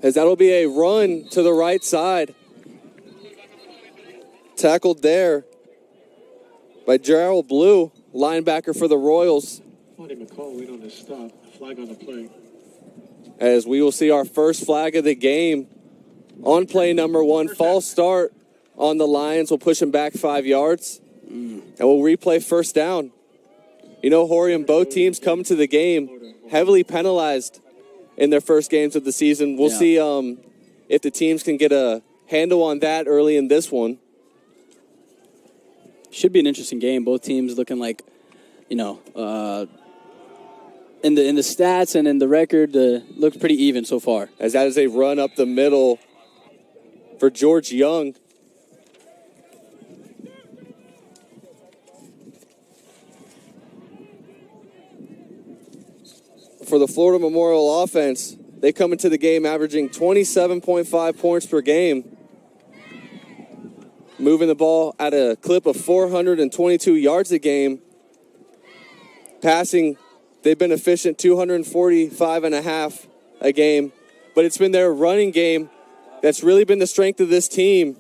as that'll be a run to the right side. Tackled there by Gerald Blue, linebacker for the Royals. Funny McCall went on the stop, flag on the play. As we will see our first flag of the game on play number 1. False start on the Lions. We'll push them back 5 yards. And we'll replay first down. You know, Horium, both teams come to the game heavily penalized in their first games of the season. We'll see if the teams can get a handle on that early in this one. Should be an interesting game. Both teams looking like, you know, in the stats and in the record, looks pretty even so far. As that is a run up the middle for George Young. For the Florida Memorial offense, they come into the game averaging 27.5 points per game. Moving the ball at a clip of 422 yards a game. Passing, they've been efficient 245.5 a game. But it's been their running game that's really been the strength of this team.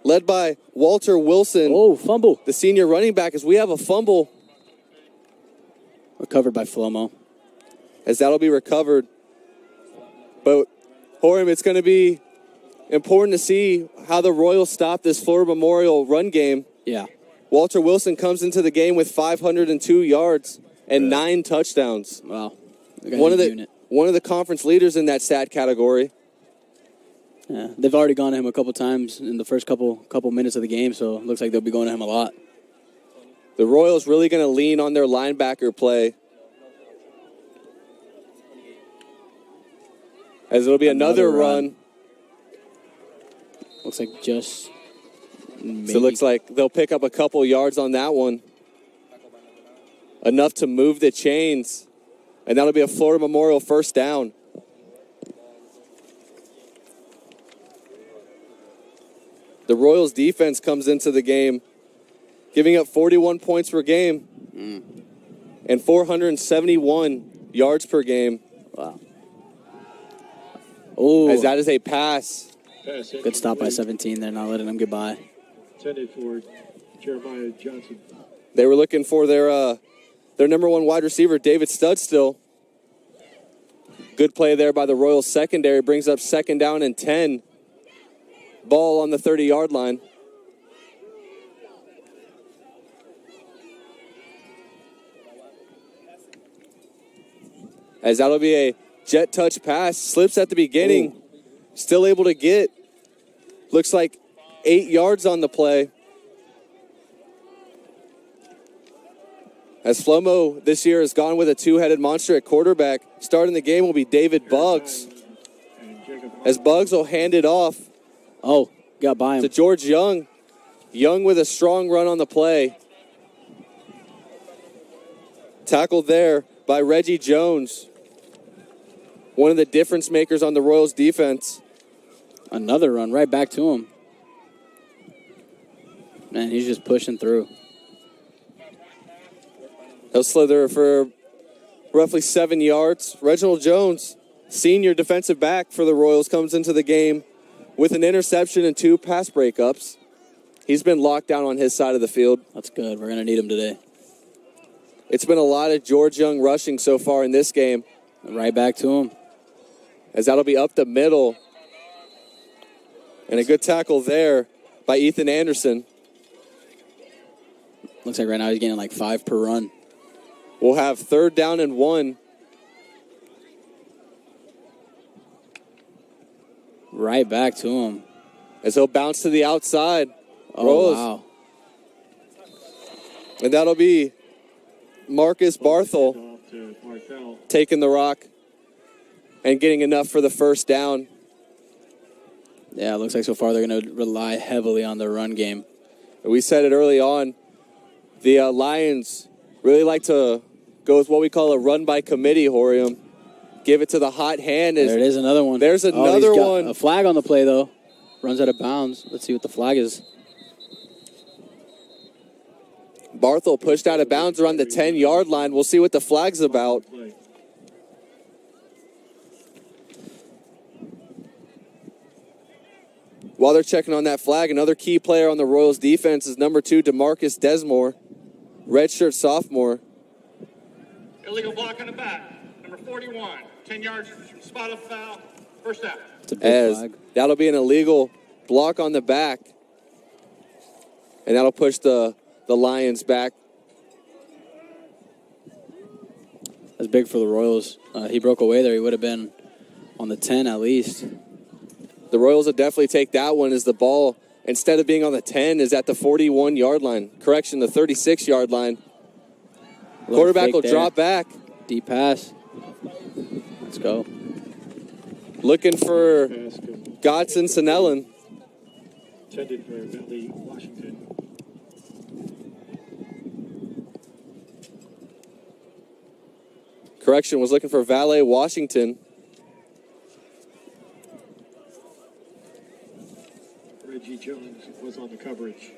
Led by Walter Wilson. Oh, fumble. The senior running back, as we have a fumble. Recovered by Flomo. As that'll be recovered. But, Horium, it's going to be important to see how the Royals stop this Florida Memorial run game. Yeah. Walter Wilson comes into the game with 502 yards and 9 touchdowns. Wow. One of the conference leaders in that stat category. Yeah, they've already gone to him a couple times in the first couple minutes of the game, so it looks like they'll be going to him a lot. The Royals really going to lean on their linebacker play. As it'll be another run. Looks like just maybe. So it looks like they'll pick up a couple yards on that one. Enough to move the chains. And that'll be a Florida Memorial first down. The Royals defense comes into the game giving up 41 points per game and 471 yards per game. Wow. Oh, as that is a pass. Good stop by 17 there, not letting them get by. Intended for Jeremiah Johnson. They were looking for their number 1 wide receiver, David Studstill. Good play there by the Royals secondary. Brings up second down and 10. Ball on the 30-yard line. As that'll be a jet touch pass. Slips at the beginning. Ooh. Still able to get, looks like 8 yards on the play. As Flomo this year has gone with a 2-headed monster at quarterback. Starting the game will be David Buggs. As Buggs will hand it off. Oh, got by him. To George Young. Young with a strong run on the play. Tackled there by Reggie Jones. One of the difference makers on the Royals defense. Another run right back to him. Man, he's just pushing through. He'll slither for roughly 7 yards. Reginald Jones, senior defensive back for the Royals, comes into the game with an interception and 2 pass breakups. He's been locked down on his side of the field. That's good. We're going to need him today. It's been a lot of George Young rushing so far in this game. Right back to him. As that'll be up the middle. And a good tackle there by Ethan Anderson. Looks like right now he's getting like 5 per run. We'll have 3rd down and 1. Right back to him. As he'll bounce to the outside. Oh, Rolls. wow. And that'll be Marcus Barthel taking the rock and getting enough for the first down. Yeah, it looks like so far they're going to rely heavily on their run game. We said it early on. The Lions really like to go with what we call a run by committee, Horium. Give it to the hot hand. There it is, another one. There's another one. A flag on the play, though. Runs out of bounds. Let's see what the flag is. Barthel pushed out of bounds around the 10-yard line. We'll see what the flag's about. While they're checking on that flag, another key player on the Royals defense is number 2, DeMarcus Desmore, redshirt sophomore. Illegal block on the back. Number 41, 10 yards from spot of foul. First down. It's a big flag. That'll be an illegal block on the back. And that'll push the Lions back. That's big for the Royals. He broke away there. He would have been on the 10 at least. The Royals will definitely take that one as the ball, instead of being on the 10, is at the 41-yard line. Correction, the 36-yard line. Quarterback will drop back. Deep pass. Let's go. Looking for Godson Sinellen. Intended for Bentley, Washington. Correction, was looking for Valet Washington. Reggie Jones was on the coverage.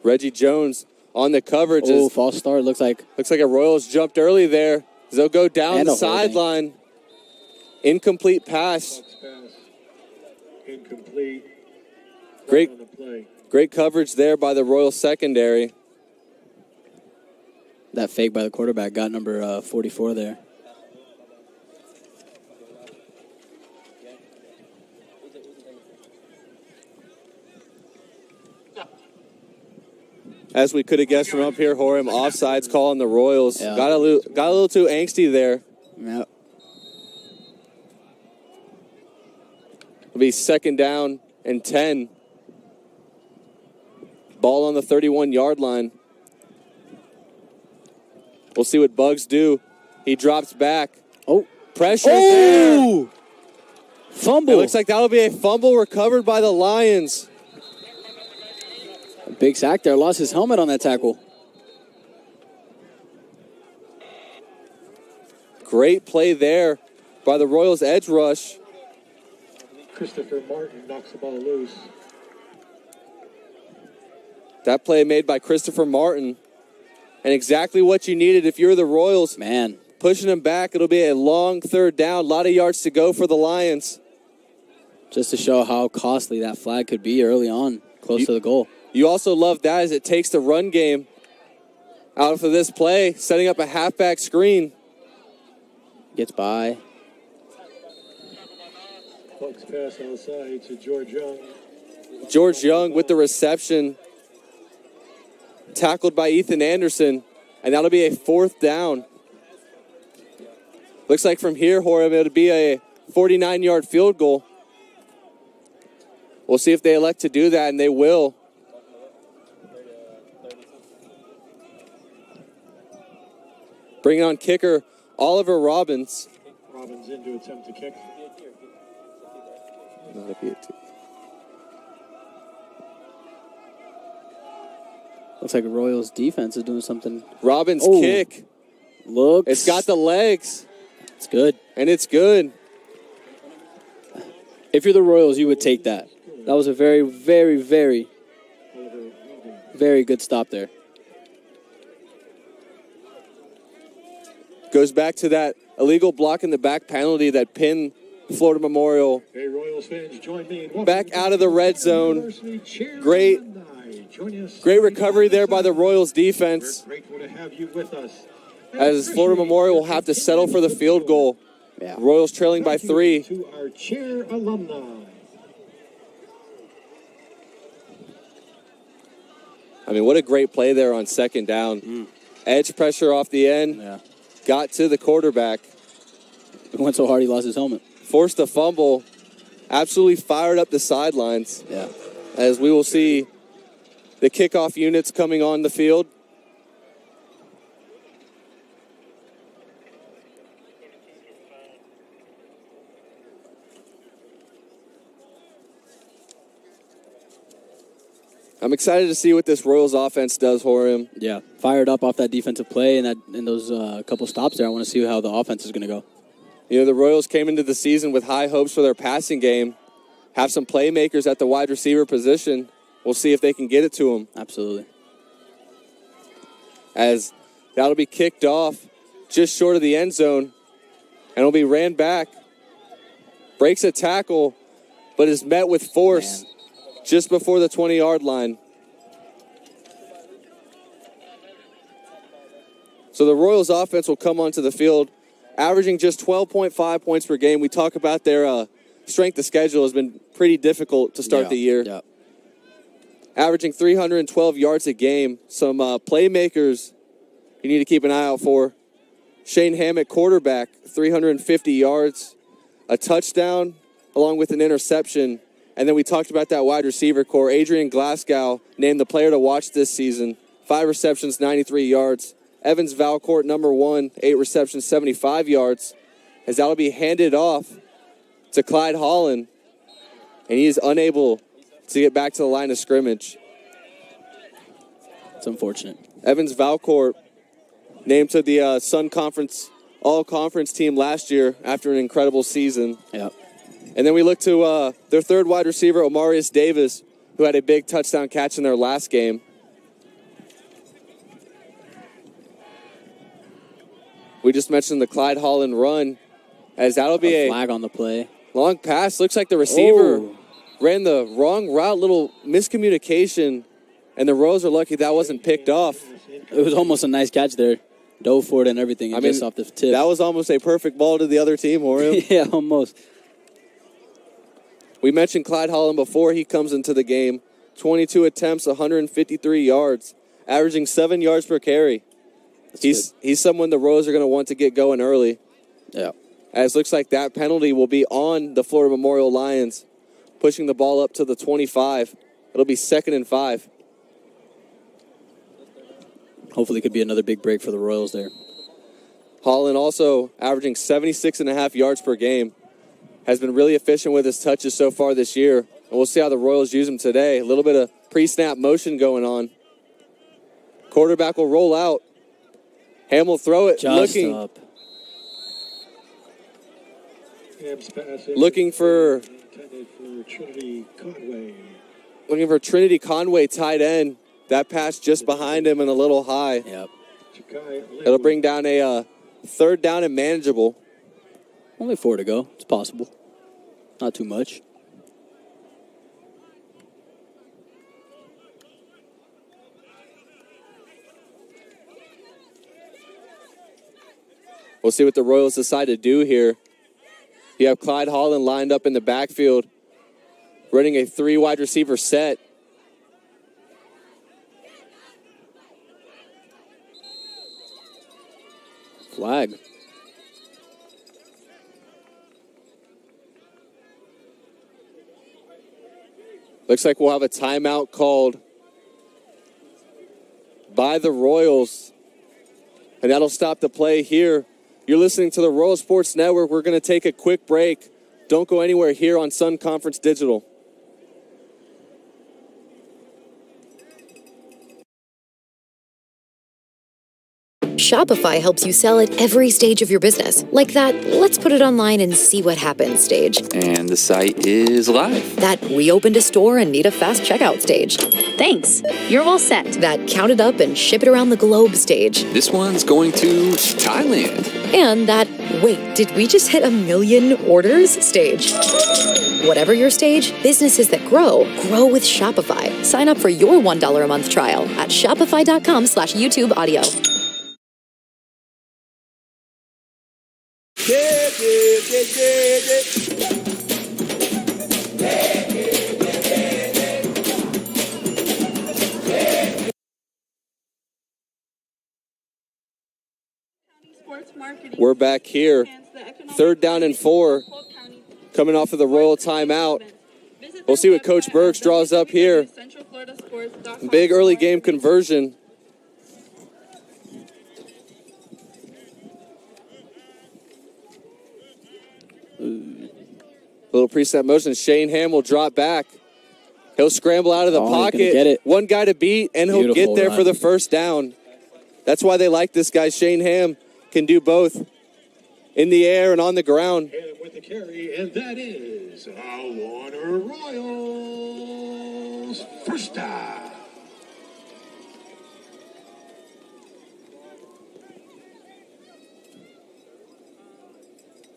Reggie Jones on the coverage. Oh, false start. Looks like a Royals jumped early there. They'll go down the sideline. Incomplete pass. Bucks pass. Incomplete. Great, on the play. great coverage there by the Royals secondary. that fake by the quarterback got number 44 there. As we could have guessed from up here, Horam, offsides call on the Royals. Yeah. Got a little too angsty there. Yep. It'll be 2nd down and 10. Ball on the 31-yard line. We'll see what Bugs do. He drops back. Oh. Pressure there. Oh! Fumble. It looks like that'll be a fumble recovered by the Lions. A big sack there. Lost his helmet on that tackle. Great play there by the Royals edge rush. Christopher Martin knocks the ball loose. That play made by Christopher Martin. And exactly what you needed if you're the Royals. Man. Pushing them back. It'll be a long 3rd down. A lot of yards to go for the Lions. Just to show how costly that flag could be early on, close to the goal. You also love that as it takes the run game out for this play, setting up a halfback screen. Gets by. Bucks pass outside to George Young. George Young with the reception. Tackled by Ethan Anderson. And that'll be a 4th down. Looks like from here, Horam, it'll be a 49-yard field goal. We'll see if they elect to do that, and they will. Bringing on kicker Oliver Robbins. Robbins in to attempt to kick. Not a PAT. Looks like Royals defense is doing something. Robbins' Oh. kick. Looks. It's got the legs. It's good. And it's good. If you're the Royals, you would take that. That was a very, very, very, very good stop there. Goes back to that illegal block in the back penalty that pinned Florida Memorial. Hey, Royals fans, join me in Back out of the red zone. Great recovery there by the Royals defense. We're grateful to have you with us. As Florida Memorial will have to settle for the field goal. Yeah. Royals trailing by 3. To our chair alumni. I mean, what a great play there on 2nd down. Edge pressure off the end. Yeah. Got to the quarterback. It went so hard he lost his helmet. Forced a fumble. Absolutely fired up the sidelines. Yeah. As we will see the kickoff units coming on the field. I'm excited to see what this Royals offense does, Horam. Yeah. Fired up off that defensive play and those couple stops there. I want to see how the offense is going to go. You know, the Royals came into the season with high hopes for their passing game. Have some playmakers at the wide receiver position. We'll see if they can get it to them. Absolutely. As that'll be kicked off just short of the end zone. And will be ran back. Breaks a tackle, but is met with force just before the 20-yard line. So the Royals offense will come onto the field, averaging just 12.5 points per game. We talk about their strength of schedule has been pretty difficult to start the year. Yeah. Averaging 312 yards a game. Some playmakers you need to keep an eye out for. Shane Hammett, quarterback, 350 yards, a touchdown, along with an interception. And then we talked about that wide receiver core. Adrian Glasgow named the player to watch this season. 5 receptions, 93 yards. Evans Valcourt, number 1, 8 receptions, 75 yards. As that'll be handed off to Clyde Holland. And he is unable to get back to the line of scrimmage. It's unfortunate. Evans Valcourt named to the Sun Conference All-Conference team last year after an incredible season. Yep. And then we look to their third wide receiver, Omarius Davis, who had a big touchdown catch in their last game. We just mentioned the Clyde Holland run, as that'll be a flag on the play. Long pass. Looks like the receiver ran the wrong route, little miscommunication, and the Royals are lucky that wasn't picked off. It was almost a nice catch there. Dove for it and everything, and just off the tip. That was almost a perfect ball to the other team, Orium. Yeah, almost. We mentioned Clyde Holland before he comes into the game. 22 attempts, 153 yards, averaging 7 yards per carry. He's someone the Royals are going to want to get going early. Yeah. As looks like that penalty will be on the Florida Memorial Lions, pushing the ball up to the 25. It'll be 2nd and 5. Hopefully it could be another big break for the Royals there. Holland also averaging 76.5 yards per game. Has been really efficient with his touches so far this year. And we'll see how the Royals use him today. A little bit of pre-snap motion going on. Quarterback will roll out. Ham will throw it. Looking for Trinity Conway, tight end. That pass just behind him and a little high. Yep. It'll bring down a 3rd down and manageable. Only 4 to go. It's possible. Not too much. We'll see what the Royals decide to do here. You have Clyde Holland lined up in the backfield, running a 3 wide receiver set. Flag. Looks like we'll have a timeout called by the Royals. And that'll stop the play here. You're listening to the Royal Sports Network. We're going to take a quick break. Don't go anywhere here on Sun Conference Digital. Shopify helps you sell at every stage of your business. Like that, let's put it online and see what happens stage. And the site is live. That we opened a store and need a fast checkout stage. Thanks. You're all set. That count it up and ship it around the globe stage. This one's going to Thailand. And that, wait, did we just hit 1 million orders stage? Whatever your stage, businesses that grow with Shopify. Sign up for your $1 a month trial at shopify.com/YouTube audio. We're back here. 3rd down and 4. Coming off of the Royal timeout. We'll see what Coach Burks draws up here. Big early game conversion. Little preset motion. Shane Ham will drop back. He'll scramble out of the pocket. Get it. One guy to beat, and he'll get there for the 1st down. That's why they like this guy. Shane Ham can do both in the air and on the ground. And with the carry, and that is our Warner Royals. 1st down.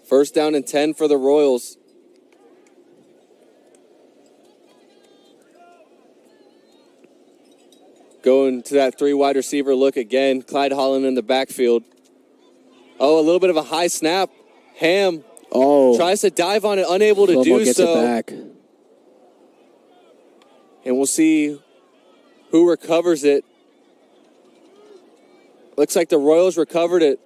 First down and 10 for the Royals. Going to that 3 wide receiver look again. Clyde Holland in the backfield. Oh, a little bit of a high snap. Ham tries to dive on it, unable to do gets so. It back. And we'll see who recovers it. Looks like the Royals recovered it.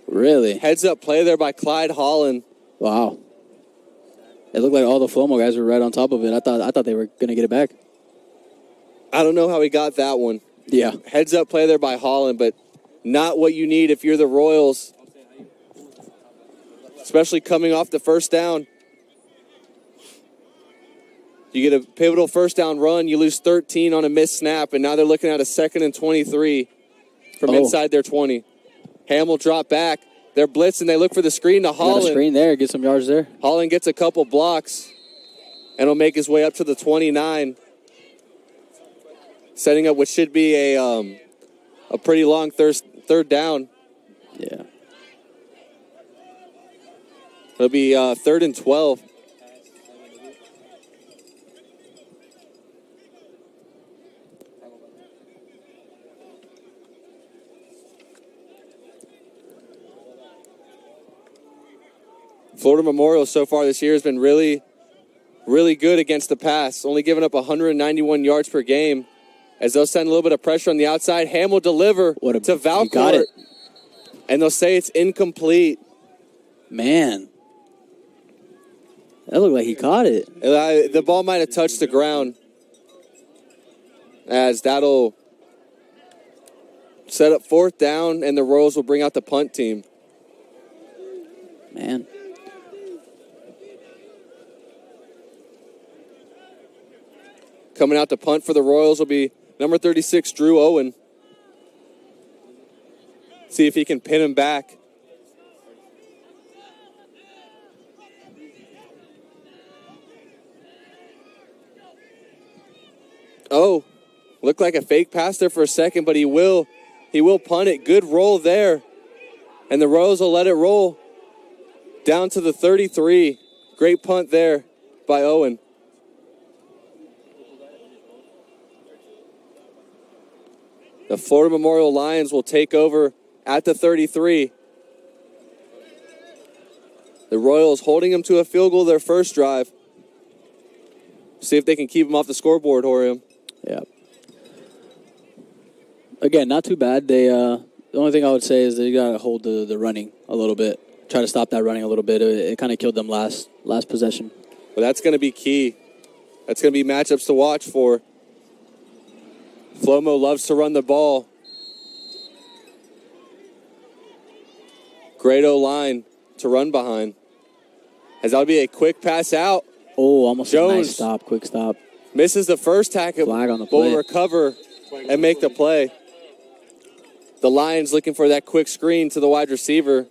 Really? Heads up play there by Clyde Holland. Wow. It looked like all the Flomo guys were right on top of it. I thought they were going to get it back. I don't know how he got that one. Yeah. Heads up play there by Holland, but not what you need if you're the Royals. Especially coming off the first down. You get a pivotal first down run, you lose 13 on a missed snap, and now they're looking at a 2nd and 23 from inside their 20. Ham will drop back. They're blitzing. They look for the screen to Holland. Got a screen there. Get some yards there. Holland gets a couple blocks, and will make his way up to the 29. Setting up what should be a pretty long third down. Yeah. It'll be 3rd and 12. Florida Memorial so far this year has been really, really good against the pass, only giving up 191 yards per game. As they'll send a little bit of pressure on the outside, Ham will deliver to Valcourt, and they'll say it's incomplete. Man. That looked like he caught it. The ball might have touched the ground, as that'll set up 4th down, and the Royals will bring out the punt team. Man. Coming out to punt for the Royals will be number 36, Drew Owen. See if he can pin him back. Oh, looked like a fake pass there for a second, but he will punt it. Good roll there. And the Royals will let it roll down to the 33. Great punt there by Owen. The Florida Memorial Lions will take over at the 33. The Royals holding them to a field goal their first drive. See if they can keep them off the scoreboard, Horium. Yeah. Again, not too bad. They the only thing I would say is they got to hold the running a little bit. Try to stop that running a little bit. It kind of killed them last possession. Well, that's going to be key. That's going to be matchups to watch for. Flomo loves to run the ball. Great O-line to run behind. As that'll be a quick pass out. Oh, almost Jones. a nice stop, quick stop. Misses the first tackle, Flag on the but play. will recover and make the play. The Lions looking for that quick screen to the wide receiver.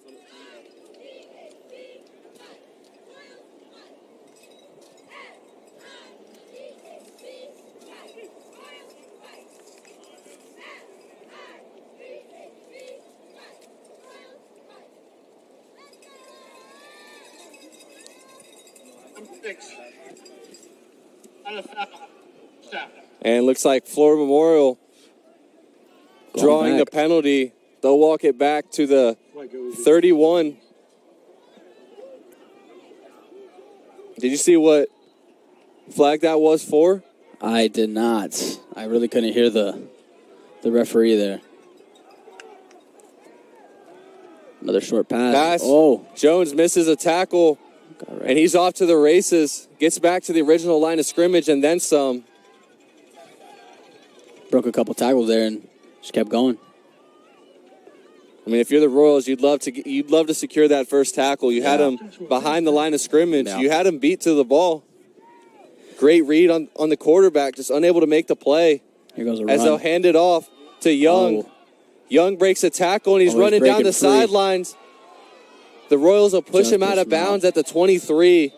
And looks like Florida Memorial drawing the penalty. They'll walk it back to the 31. Did you see what flag that was for? I did not. I really couldn't hear the referee there. Another short pass. Oh. Jones misses a tackle, and he's off to the races. Gets back to the original line of scrimmage and then some. Broke a couple tackles there and just kept going. I mean, if you're the Royals, you'd love to secure that first tackle. You had him behind the line of scrimmage. Yeah. You had him beat to the ball. Great read on the quarterback, just unable to make the play. Here goes a as run. they'll hand it off to Young. Oh. Young breaks a tackle, and he's running down the sidelines. The Royals will push him out of bounds at the 23.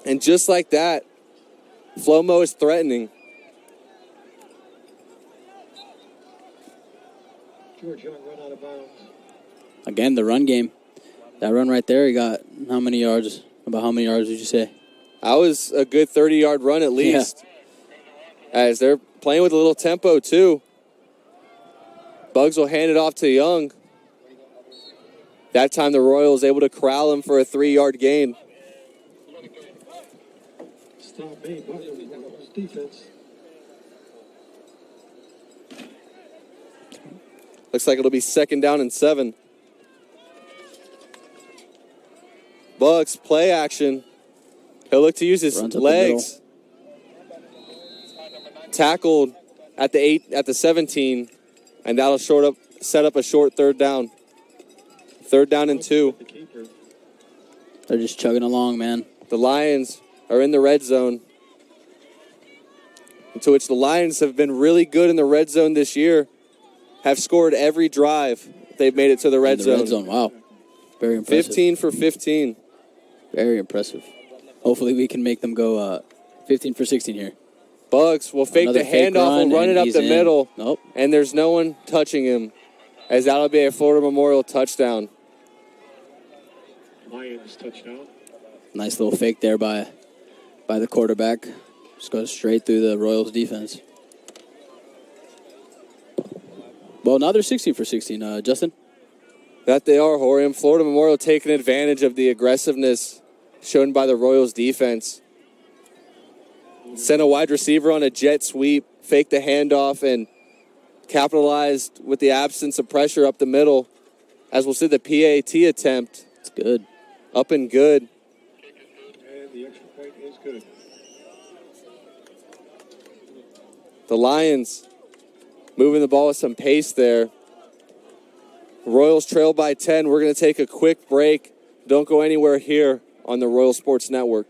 And just like that, Flomo is threatening. George Young run out of bounds. Again, the run game. That run right there, he got how many yards? About how many yards would you say? That was a good 30-yard run at least. Yeah. As they're playing with a little tempo, too. Bugs will hand it off to Young. That time the Royals able to corral him for a 3-yard gain. Stop me, defense. Looks like it'll be 2nd down and 7. Bugs, play action. He'll look to use his legs. Tackled at the 17, and that'll set up a short 3rd down. 3rd down and 2. They're just chugging along, man. The Lions are in the red zone. To which the Lions have been really good in the red zone this year. Have scored every drive. They've made it to the red zone. Red zone, wow. Very impressive. 15 for 15. Very impressive. Hopefully we can make them go 15 for 16 here. Bugs will fake the handoff, will run it up the middle. Nope. And there's no one touching him, as that'll be a Florida Memorial touchdown. Lions touchdown. Nice little fake there by the quarterback. Just goes straight through the Royals defense. Well, now they're 16 for 16, Justin. That they are, Horium. Florida Memorial taking advantage of the aggressiveness shown by the Royals defense. Sent a wide receiver on a jet sweep, faked the handoff, and capitalized with the absence of pressure up the middle. As we'll see the PAT attempt. It's good. Up and good. And the extra point is good. The Lions moving the ball with some pace there. Royals trail by 10. We're going to take a quick break. Don't go anywhere here on the Royal Sports Network.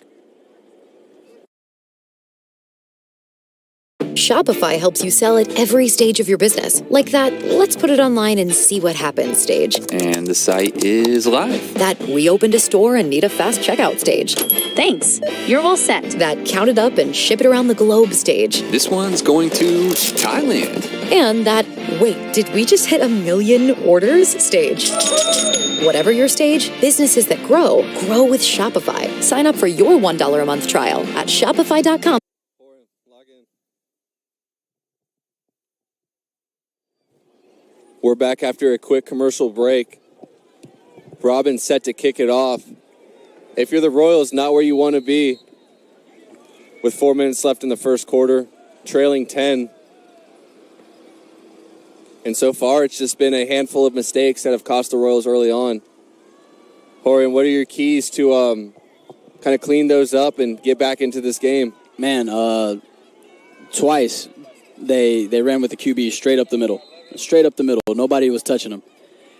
Shopify helps you sell at every stage of your business. Like that, let's put it online and see what happens stage. And the site is live. That we opened a store and need a fast checkout stage. Thanks. You're all set. That count it up and ship it around the globe stage. This one's going to Thailand. And that, wait, did we just hit 1 million orders stage? Whatever your stage, businesses that grow with Shopify. Sign up for your $1 a month trial at shopify.com. We're back after a quick commercial break. Robin's set to kick it off. If you're the Royals, not where you want to be. With 4 minutes left in the first quarter, trailing 10. And so far, it's just been a handful of mistakes that have cost the Royals early on. Horian, what are your keys to kind of clean those up and get back into this game? Man, twice they ran with the QB straight up the middle. Straight up the middle. Nobody was touching him.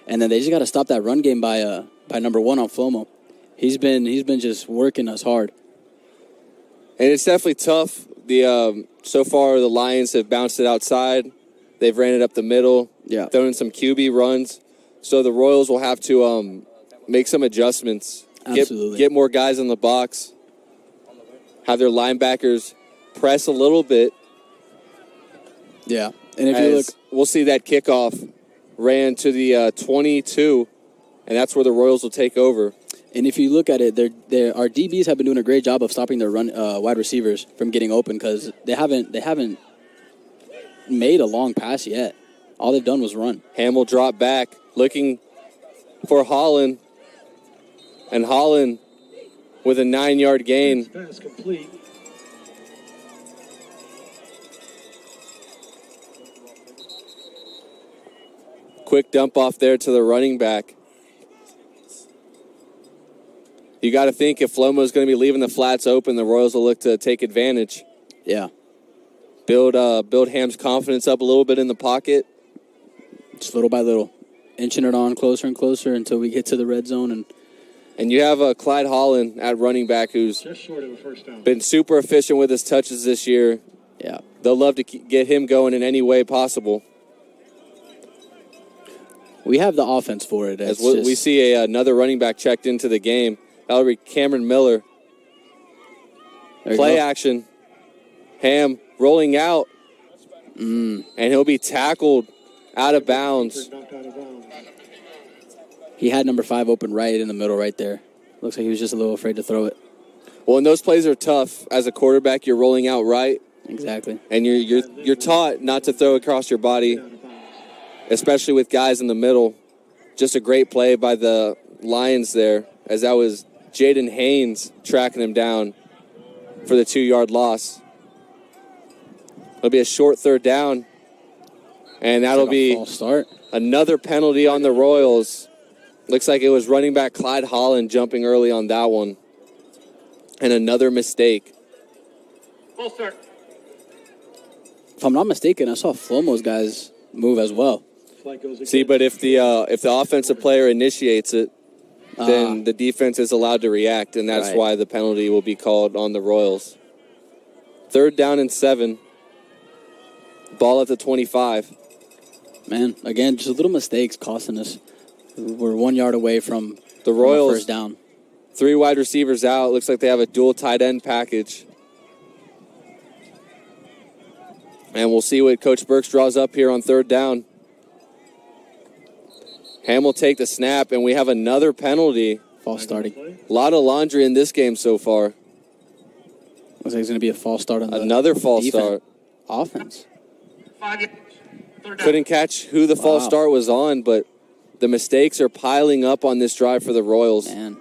And then they just got to stop that run game by number 1 on Flomo. He's been just working us hard. And it's definitely tough. So far the Lions have bounced it outside. They've ran it up the middle. Yeah. Thrown in some QB runs. So the Royals will have to make some adjustments. Absolutely. Get more guys in the box. Have their linebackers press a little bit. Yeah. And if you look, we'll see that kickoff ran to the 22, and that's where the Royals will take over. And if you look at it, our DBs have been doing a great job of stopping their run wide receivers from getting open because they haven't made a long pass yet. All they've done was run. Hamill dropped back, looking for Holland, and Holland with a 9-yard gain. Pass complete. Quick dump off there to the running back. You got to think if Flomo's going to be leaving the flats open, the Royals will look to take advantage. Yeah. Build Ham's confidence up a little bit in the pocket. Just little by little. Inching it on closer and closer until we get to the red zone. And you have Clyde Holland at running back who's just short of a first down. Been super efficient with his touches this year. Yeah. They'll love to get him going in any way possible. We have the offense for it. As we see another running back checked into the game. That'll be Cameron Miller. Play action. Ham rolling out. And he'll be tackled out of bounds. He had number 5 open right in the middle right there. Looks like he was just a little afraid to throw it. Well, and those plays are tough. As a quarterback, you're rolling out right. Exactly. And you're taught not to throw across your body, especially with guys in the middle. Just a great play by the Lions there, as that was Jaden Haynes tracking him down for the 2-yard loss. It'll be a short third down, and that'll be false start. Another penalty on the Royals. Looks like it was running back Clyde Holland jumping early on that one. And another mistake. Full start. If I'm not mistaken, I saw Flomo's guys move as well. See, but if the offensive player initiates it, then the defense is allowed to react, and that's why the penalty will be called on the Royals. 3rd down and 7. Ball at the 25. Man, again, just little mistakes costing us. We're 1 yard away from the Royals. First down. 3 wide receivers out. Looks like they have a dual tight end package. And we'll see what Coach Burks draws up here on 3rd down. Ham will take the snap, and we have another penalty. False starting. A lot of laundry in this game so far. Looks like it's going to be a false start on another false start. Offense. 5 yards. 3rd down. Couldn't catch who the false start was on, but the mistakes are piling up on this drive for the Royals. Man.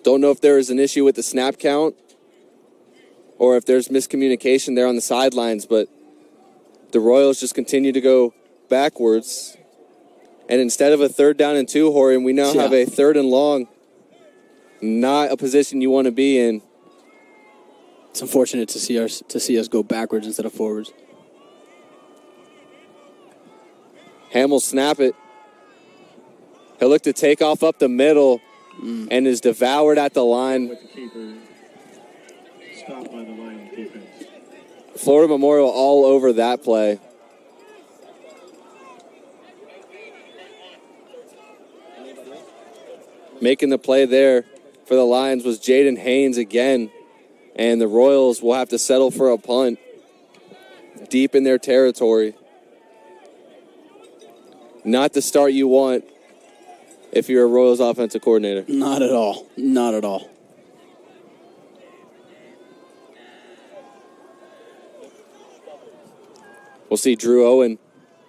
Don't know if there is an issue with the snap count or if there's miscommunication there on the sidelines, but the Royals just continue to go backwards. And instead of a 3rd down and 2, Horian, we now have a 3rd and long. Not a position you want to be in. It's unfortunate to see us go backwards instead of forwards. Ham will snap it. He'll look to take off up the middle and is devoured at the line. With the keeper, stopped by the Lions defense. Florida Memorial all over that play. Making the play there for the Lions was Jaden Haynes again. And the Royals will have to settle for a punt deep in their territory. Not the start you want if you're a Royals offensive coordinator. Not at all. Not at all. We'll see Drew Owen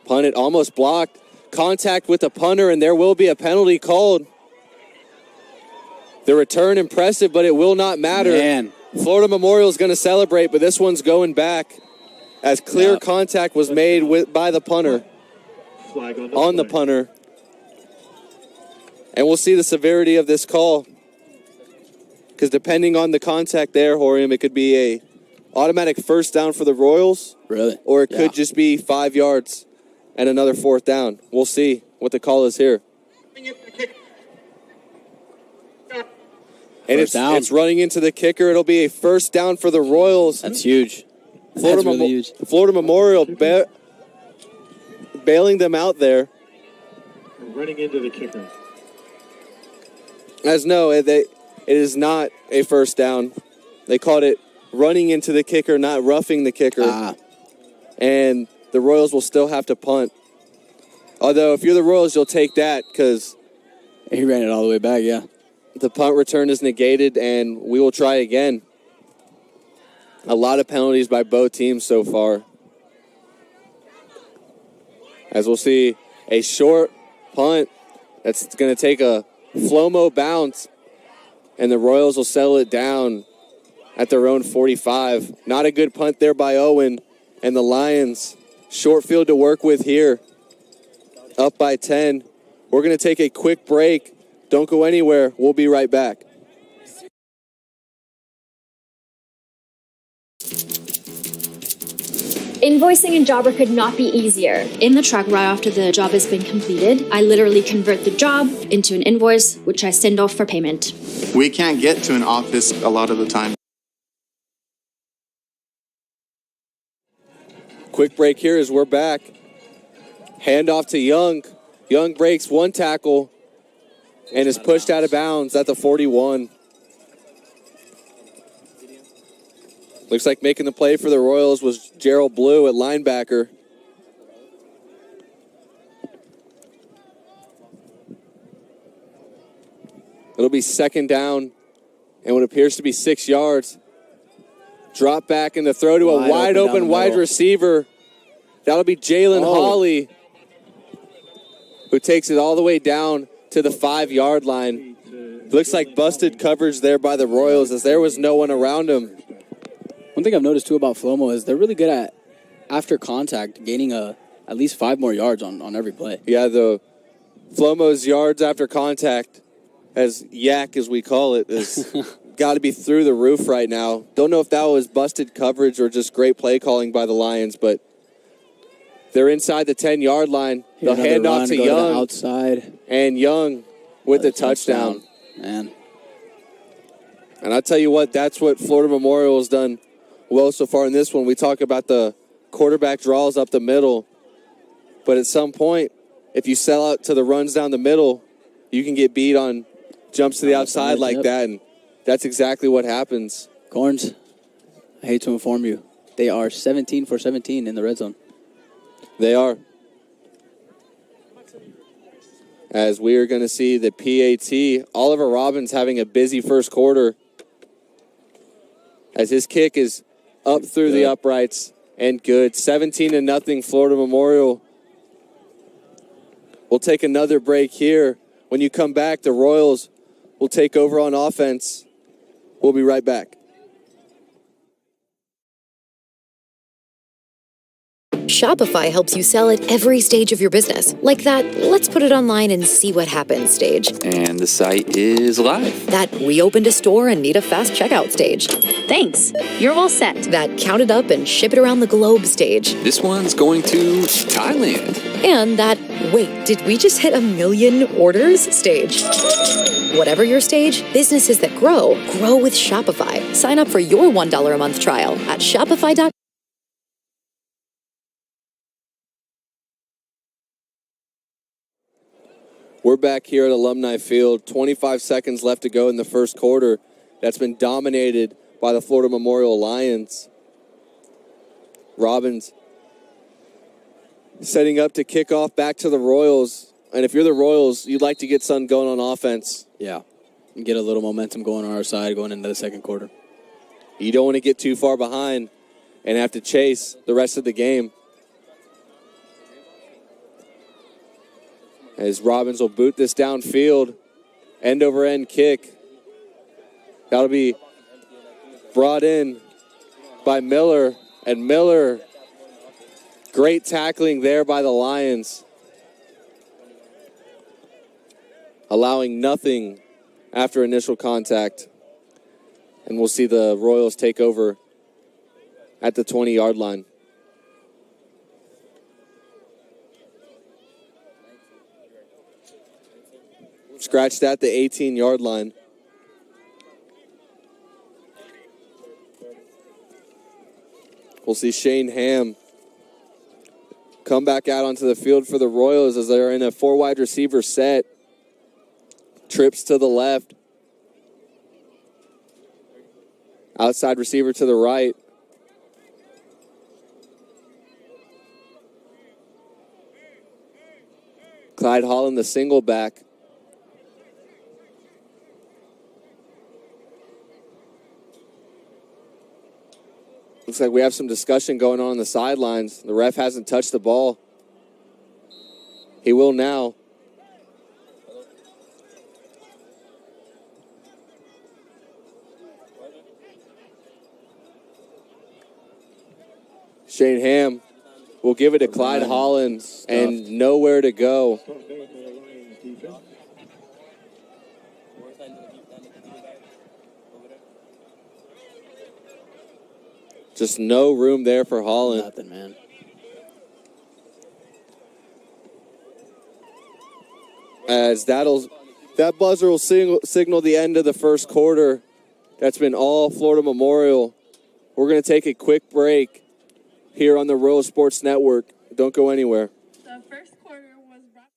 punt it, almost blocked. Contact with the punter, and there will be a penalty called. The return impressive, but it will not matter. Man. Florida Memorial is going to celebrate, but this one's going back as clear contact was made by the punter on the punter. And we'll see the severity of this call, because depending on the contact there, Horium, it could be a automatic 1st down for the Royals. Really? Or it could just be 5 yards and another 4th down. We'll see what the call is here. And it's running into the kicker. It'll be a 1st down for the Royals. That's huge. Florida, That's really huge. Florida Memorial bailing them out there. Running into the kicker. As no, it is not a 1st down. They called it running into the kicker, not roughing the kicker. And the Royals will still have to punt. Although, if you're the Royals, you'll take that because he ran it all the way back, the punt return is negated, and we will try again. A lot of penalties by both teams so far. As we'll see a short punt that's going to take a Flomo bounce, and the Royals will settle it down at their own 45. Not a good punt there by Owen, and the Lions, short field to work with here, up by 10. We're going to take a quick break. Don't go anywhere. We'll be right back. Invoicing in Jobber could not be easier. In the truck right after the job has been completed, I literally convert the job into an invoice, which I send off for payment. We can't get to an office a lot of the time. Quick break here as we're back. Handoff to Young. Young breaks one tackle and is pushed out of bounds at the 41. Looks like making the play for the Royals was Gerald Blue at linebacker. It'll be second down and what appears to be 6 yards. Drop back in the throw to a wide open wide receiver. That'll be Jalen Hawley, who takes it all the way down to the 5-yard line. Looks like busted coverage there by the Royals as there was no one around him. One thing I've noticed, too, about Flomo is they're really good at, after contact, gaining at least 5 more yards on every play. Yeah, the Flomo's yards after contact, as yak as we call it, is got to be through the roof right now. Don't know if that was busted coverage or just great play calling by the Lions, but they're inside the 10-yard line. They'll hand off to Young. Outside. And Young with the touchdown. Man. And I tell you what, that's what Florida Memorial has done well so far in this one. We talk about the quarterback draws up the middle, but at some point, if you sell out to the runs down the middle, you can get beat on jumps to the outside like that, and that's exactly what happens. Corns, I hate to inform you, they are 17 for 17 in the red zone. They are. As we are going to see the PAT, Oliver Robbins having a busy first quarter as his kick is up through the uprights and good. 17-0 Florida Memorial. We'll take another break here. When you come back, the Royals will take over on offense. We'll be right back. Shopify helps you sell at every stage of your business. Like that, let's put it online and see what happens stage. And the site is live. That we opened a store and need a fast checkout stage. Thanks. You're all set. That count it up and ship it around the globe stage. This one's going to Thailand. And that, wait, did we just hit 1 million orders stage? Whatever your stage, businesses that grow with Shopify. Sign up for your $1 a month trial at shopify.com. We're back here at Alumni Field. 25 seconds left to go in the first quarter. That's been dominated by the Florida Memorial Lions. Robbins setting up to kick off back to the Royals. And if you're the Royals, you'd like to get something going on offense. Yeah, and get a little momentum going on our side going into the second quarter. You don't want to get too far behind and have to chase the rest of the game. As Robbins will boot this downfield, end-over-end kick. That'll be brought in by Miller. And Miller, great tackling there by the Lions. Allowing nothing after initial contact. And we'll see the Royals take over at the 20-yard line. Scratched at the 18-yard line. We'll see Shane Ham come back out onto the field for the Royals as they're in a 4-wide receiver set. Trips to the left. Outside receiver to the right. Clyde Holland, the single back. Looks like we have some discussion going on the sidelines. The ref hasn't touched the ball. He will now. Shane Ham will give it to Clyde Holland and nowhere to go. Just no room there for Holland. Nothing, man. As that buzzer will signal the end of the first quarter. That's been all Florida Memorial. We're going to take a quick break here on the Royal Sports Network. Don't go anywhere. The first quarter was brought.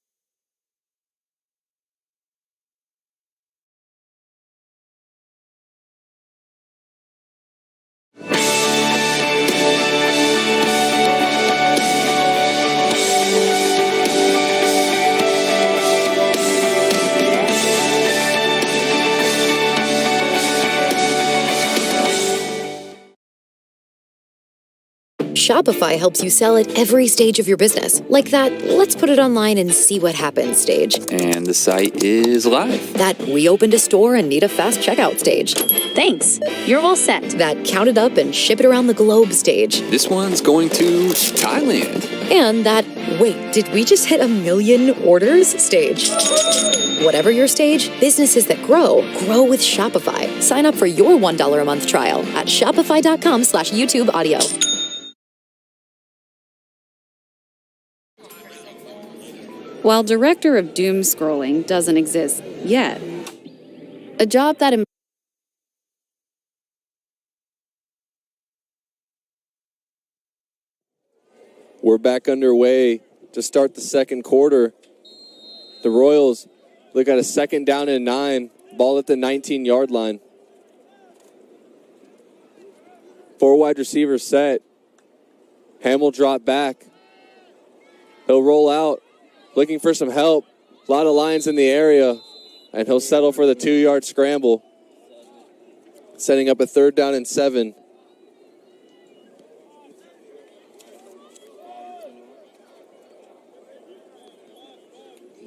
Shopify helps you sell at every stage of your business. Like that, let's put it online and see what happens stage. And the site is live. That we opened a store and need a fast checkout stage. Thanks. You're all set. That count it up and ship it around the globe stage. This one's going to Thailand. And that, wait, did we just hit 1 million orders stage? Whatever your stage, businesses that grow with Shopify. Sign up for your $1 a month trial at shopify.com/YouTube audio. While Director of Doom Scrolling doesn't exist yet, a job that We're back underway to start the second quarter. The Royals look at a 2nd down and 9, ball at the 19-yard line. 4 wide receivers set. Ham will drop back. He'll roll out, looking for some help. A lot of Lions in the area, and he'll settle for the 2-yard scramble, setting up a 3rd down and 7.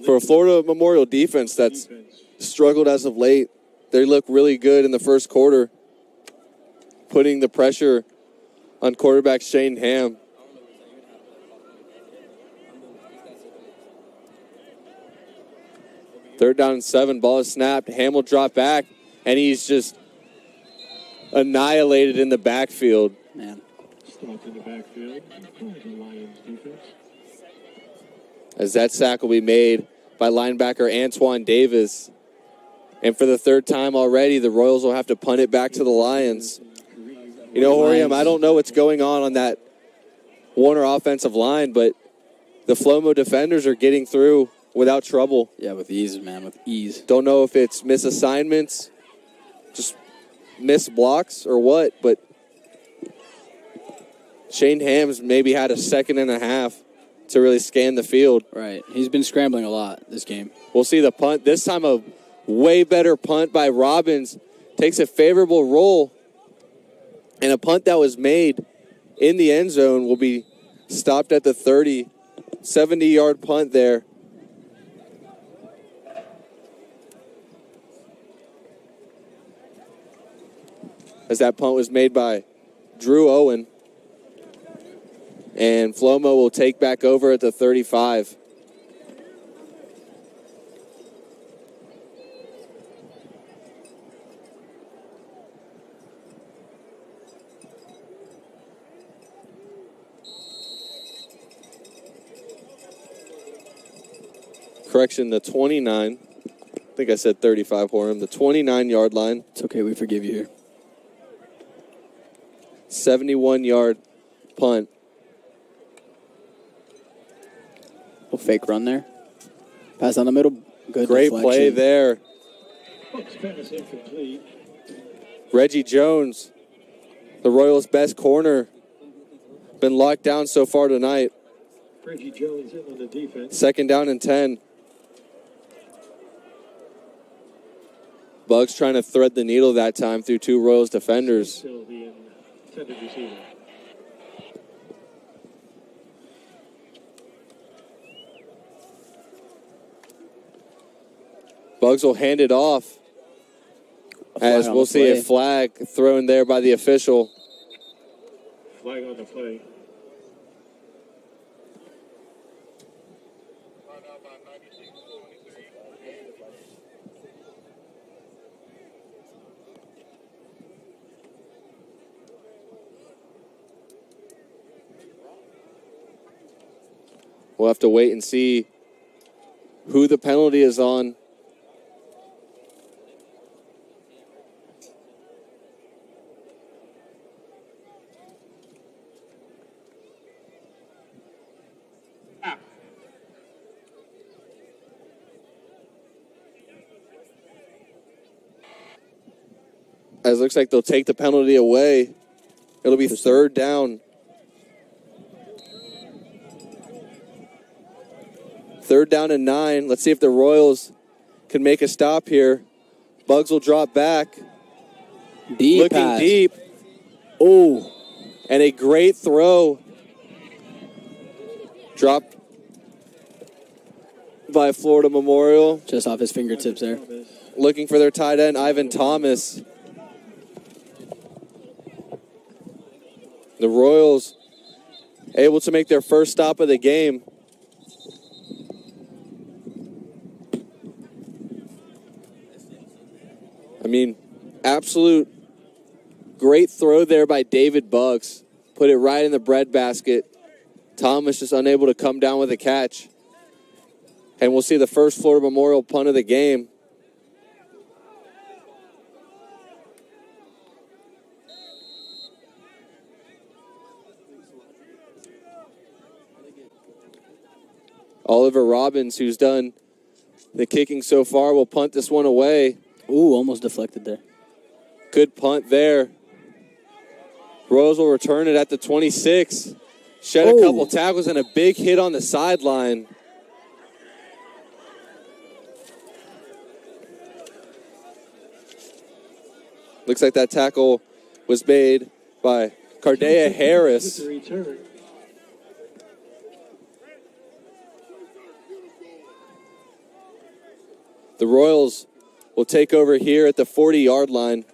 For a Florida Memorial defense that's struggled as of late, they look really good in the first quarter, putting the pressure on quarterback Shane Ham. Third down and 7, ball is snapped. Ham will drop back, and he's just annihilated in the backfield. Man. Stopped in the backfield by the Lions defense. As that sack will be made by linebacker Antoine Davis. And for the 3rd time already, the Royals will have to punt it back to the Lions. You know, Horium, I don't know what's going on that Warner offensive line, but the Flomo defenders are getting through without trouble. Yeah, with ease, man, with ease. Don't know if it's misassignments, just missed blocks or what, but Shane Ham's maybe had a second and a half to really scan the field. Right. He's been scrambling a lot this game. We'll see the punt. This time a way better punt by Robbins. Takes a favorable roll. And a punt that was made in the end zone will be stopped at the 30. 70-yard punt there. As that punt was made by Drew Owen. And Flomo will take back over at the 35. Correction, the 29. I think I said 35 for him. The 29-yard line. It's okay, we forgive you here. 71-yard punt. Little fake run there. Pass down the middle. Good Great deflection. play there. Bucks pass incomplete. Reggie Jones, the Royals' best corner, been locked down so far tonight. Reggie Jones in on the defense. 2nd down and 10. Bugs trying to thread the needle that time through 2 Royals defenders. Still the intended receiver. Bugs will hand it off. As we'll see a flag thrown there by the official. Flag on the play. We'll have to wait and see who the penalty is on. As it looks like they'll take the penalty away. It'll be 3rd down. 3rd down and 9. Let's see if the Royals can make a stop here. Bugs will drop back. Deep Looking pass. deep. Oh. And a great throw dropped by Florida Memorial. Just off his fingertips there. Looking for their tight end, Ivan Thomas. The Royals able to make their first stop of the game. I mean, absolute great throw there by David Bucks. Put it right in the breadbasket. Thomas just unable to come down with a catch. And we'll see the first Florida Memorial punt of the game. Oliver Robbins, who's done the kicking so far, will punt this one away. Ooh, almost deflected there. Good punt there. Royals will return it at the 26. Shed a couple tackles and a big hit on the sideline. Looks like that tackle was made by Cardea Harris. The Royals will take over here at the 40-yard line.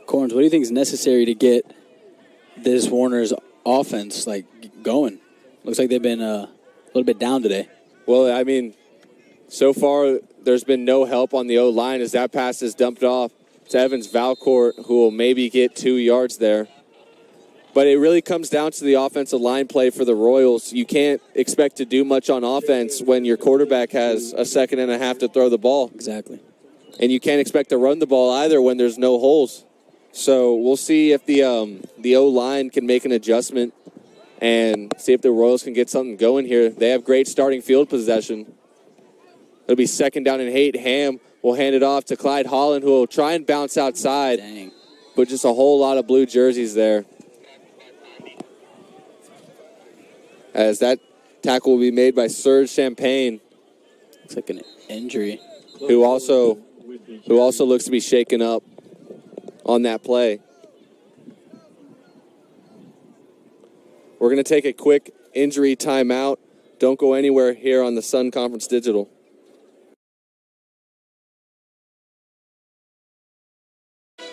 Corns, what do you think is necessary to get this Warner's offense going? Looks like they've been a little bit down today. Well, I mean, so far there's been no help on the O-line as that pass is dumped off to Evans Valcourt, who will maybe get 2 yards there. But it really comes down to the offensive line play for the Royals. You can't expect to do much on offense when your quarterback has a second and a half to throw the ball. Exactly. And you can't expect to run the ball either when there's no holes. So we'll see if the O-line can make an adjustment and see if the Royals can get something going here. They have great starting field possession. It'll be 2nd down and 8. Ham will hand it off to Clyde Holland, who will try and bounce outside. Dang. But just a whole lot of blue jerseys there. As that tackle will be made by Serge Champagne. Looks like an injury. Who also looks to be shaken up on that play. We're going to take a quick injury timeout. Don't go anywhere here on the Sun Conference Digital.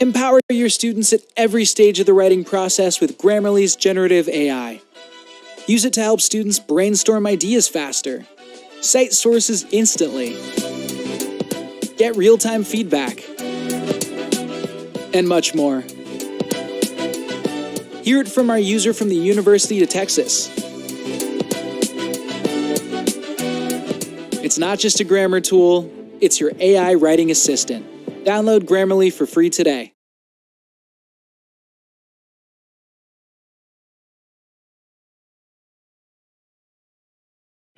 Empower your students at every stage of the writing process with Grammarly's generative AI. Use it to help students brainstorm ideas faster, cite sources instantly, get real-time feedback, and much more. Hear it from our user from the University of Texas. It's not just a grammar tool, it's your AI writing assistant. Download Grammarly for free today.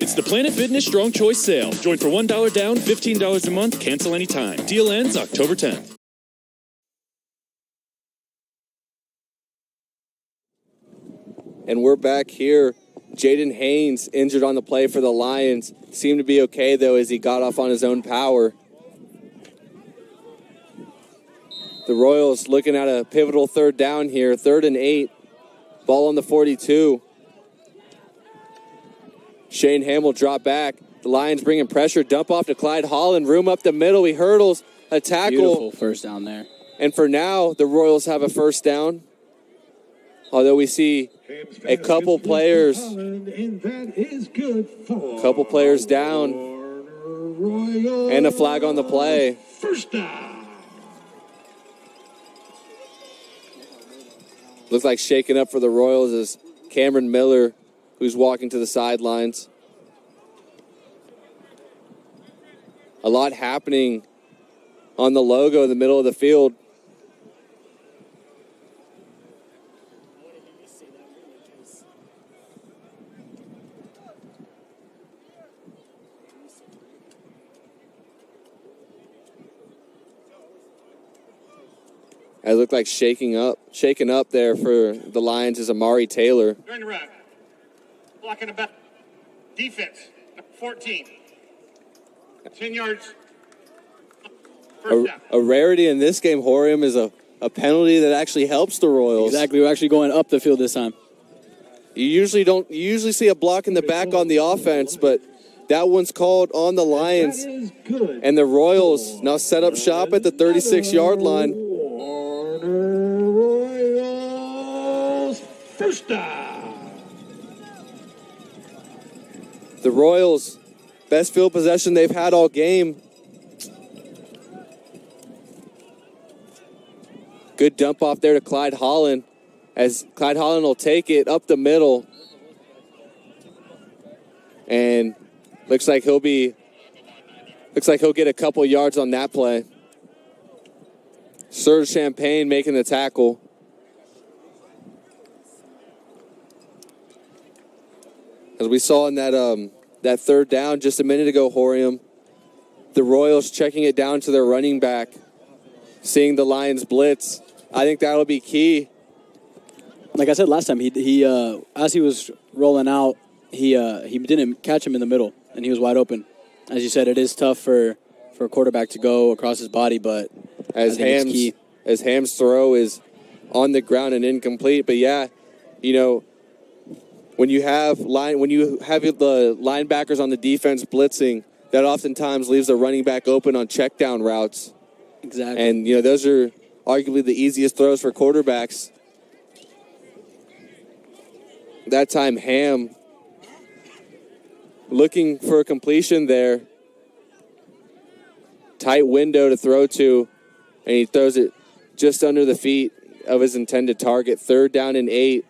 It's the Planet Fitness Strong Choice Sale. Join for $1 down, $15 a month, cancel anytime. Deal ends October 10th. And we're back here. Jaden Haynes injured on the play for the Lions. Seemed to be okay, though, as he got off on his own power. The Royals looking at a pivotal 3rd down here. 3rd and 8. Ball on the 42. Shane Ham will drop back. The Lions bringing pressure. Dump off to Clyde Holland. Room up the middle. He hurdles a tackle. Beautiful first down there. And for now, the Royals have a first down. Although we see a couple players down and a flag on the play. First down. Looks like shaking up for the Royals is Cameron Miller, who's walking to the sidelines. A lot happening on the logo in the middle of the field. It looked like shaking up there for the Lions is Amari Taylor. During the rep. Blocking the back. Defense, 14. 10 yards. First down. A rarity in this game, Horium, is a penalty that actually helps the Royals. Exactly. We're actually going up the field this time. You usually see a block in the back on the offense, but that one's called on the Lions. And the Royals now set up shop at the 36-yard line. WARNER Royals, first down. The Royals, best field possession they've had all game. Good dump off there to Clyde Holland, as Clyde Holland will take it up the middle. And looks like he'll get a couple yards on that play. Serge Champagne making the tackle. As we saw in that third down just a minute ago, Horium, the Royals checking it down to their running back, seeing the Lions blitz. I think that'll be key. Like I said last time, he as he was rolling out, he didn't catch him in the middle, and he was wide open. As you said, it is tough for a quarterback to go across his body, but as Ham's throw is on the ground and incomplete. But yeah, when you have the linebackers on the defense blitzing, that oftentimes leaves the running back open on check down routes. Exactly. And those are arguably the easiest throws for quarterbacks. That time, Ham looking for a completion there. Tight window to throw to, and he throws it just under the feet of his intended target. 3rd down and 8.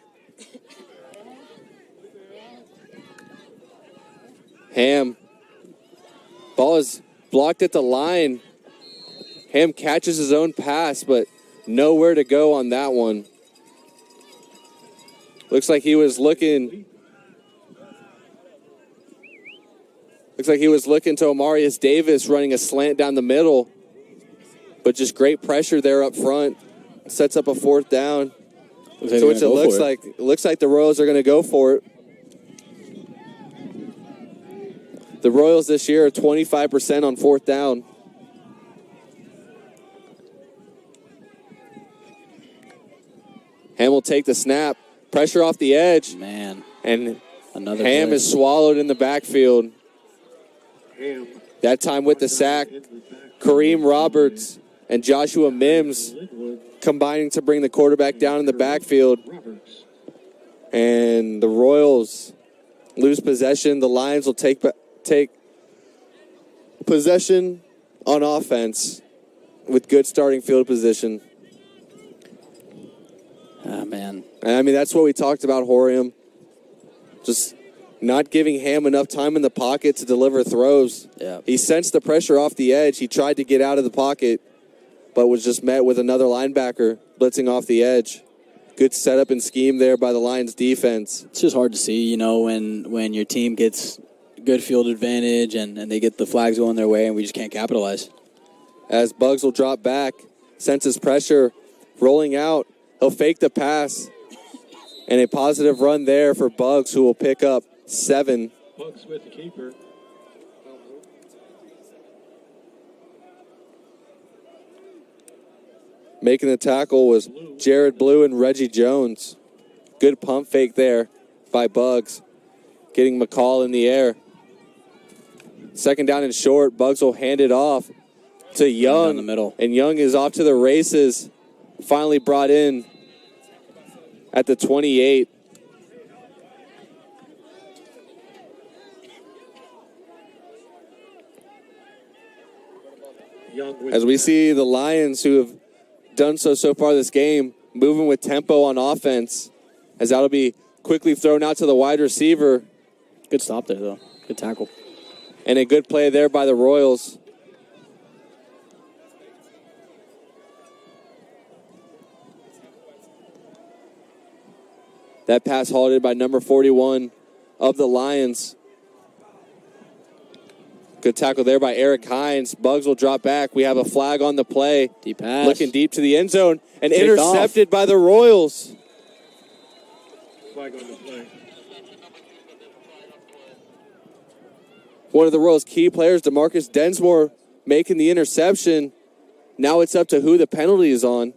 Ham. Ball is blocked at the line. Ham catches his own pass, but nowhere to go on that one. Looks like he was looking to Amarius Davis running a slant down the middle, but just great pressure there up front. Sets up a 4th down. It looks like the Royals are going to go for it. The Royals this year are 25% on 4th down. Ham will take the snap. Pressure off the edge. Man. And another Ham play. is swallowed in the backfield. That time with the sack, Kareem Roberts and Joshua Mims combining to bring the quarterback down in the backfield. And the Royals lose possession. The Lions will take possession on offense with good starting field position. Ah, man. And I mean, that's what we talked about, Horium. Just not giving Ham enough time in the pocket to deliver throws. Yeah. He sensed the pressure off the edge. He tried to get out of the pocket, but was just met with another linebacker blitzing off the edge. Good setup and scheme there by the Lions defense. It's just hard to see, when your team gets good field advantage and they get the flags going their way and we just can't capitalize. As Bugs will drop back, senses pressure, rolling out. He'll fake the pass, and a positive run there for Bugs, who will pick up 7. Bugs with the keeper. Making the tackle was Jared Blue and Reggie Jones. Good pump fake there by Bugs, getting McCall in the air. 2nd down and short. Bugs will hand it off to Young in the middle, and Young is off to the races. Finally brought in at the 28. As we see the Lions, who have done so far this game, moving with tempo on offense, as that'll be quickly thrown out to the wide receiver. Good stop there, though. Good tackle. And a good play there by the Royals. That pass halted by number 41 of the Lions. Good tackle there by Eric Hines. Bugs will drop back. We have a flag on the play. Deep pass. Looking deep to the end zone. And Picked intercepted by the Royals. Flag on the play. one of the Royals' key players, DeMarcus Densmore, making the interception. Now it's up to who the penalty is on.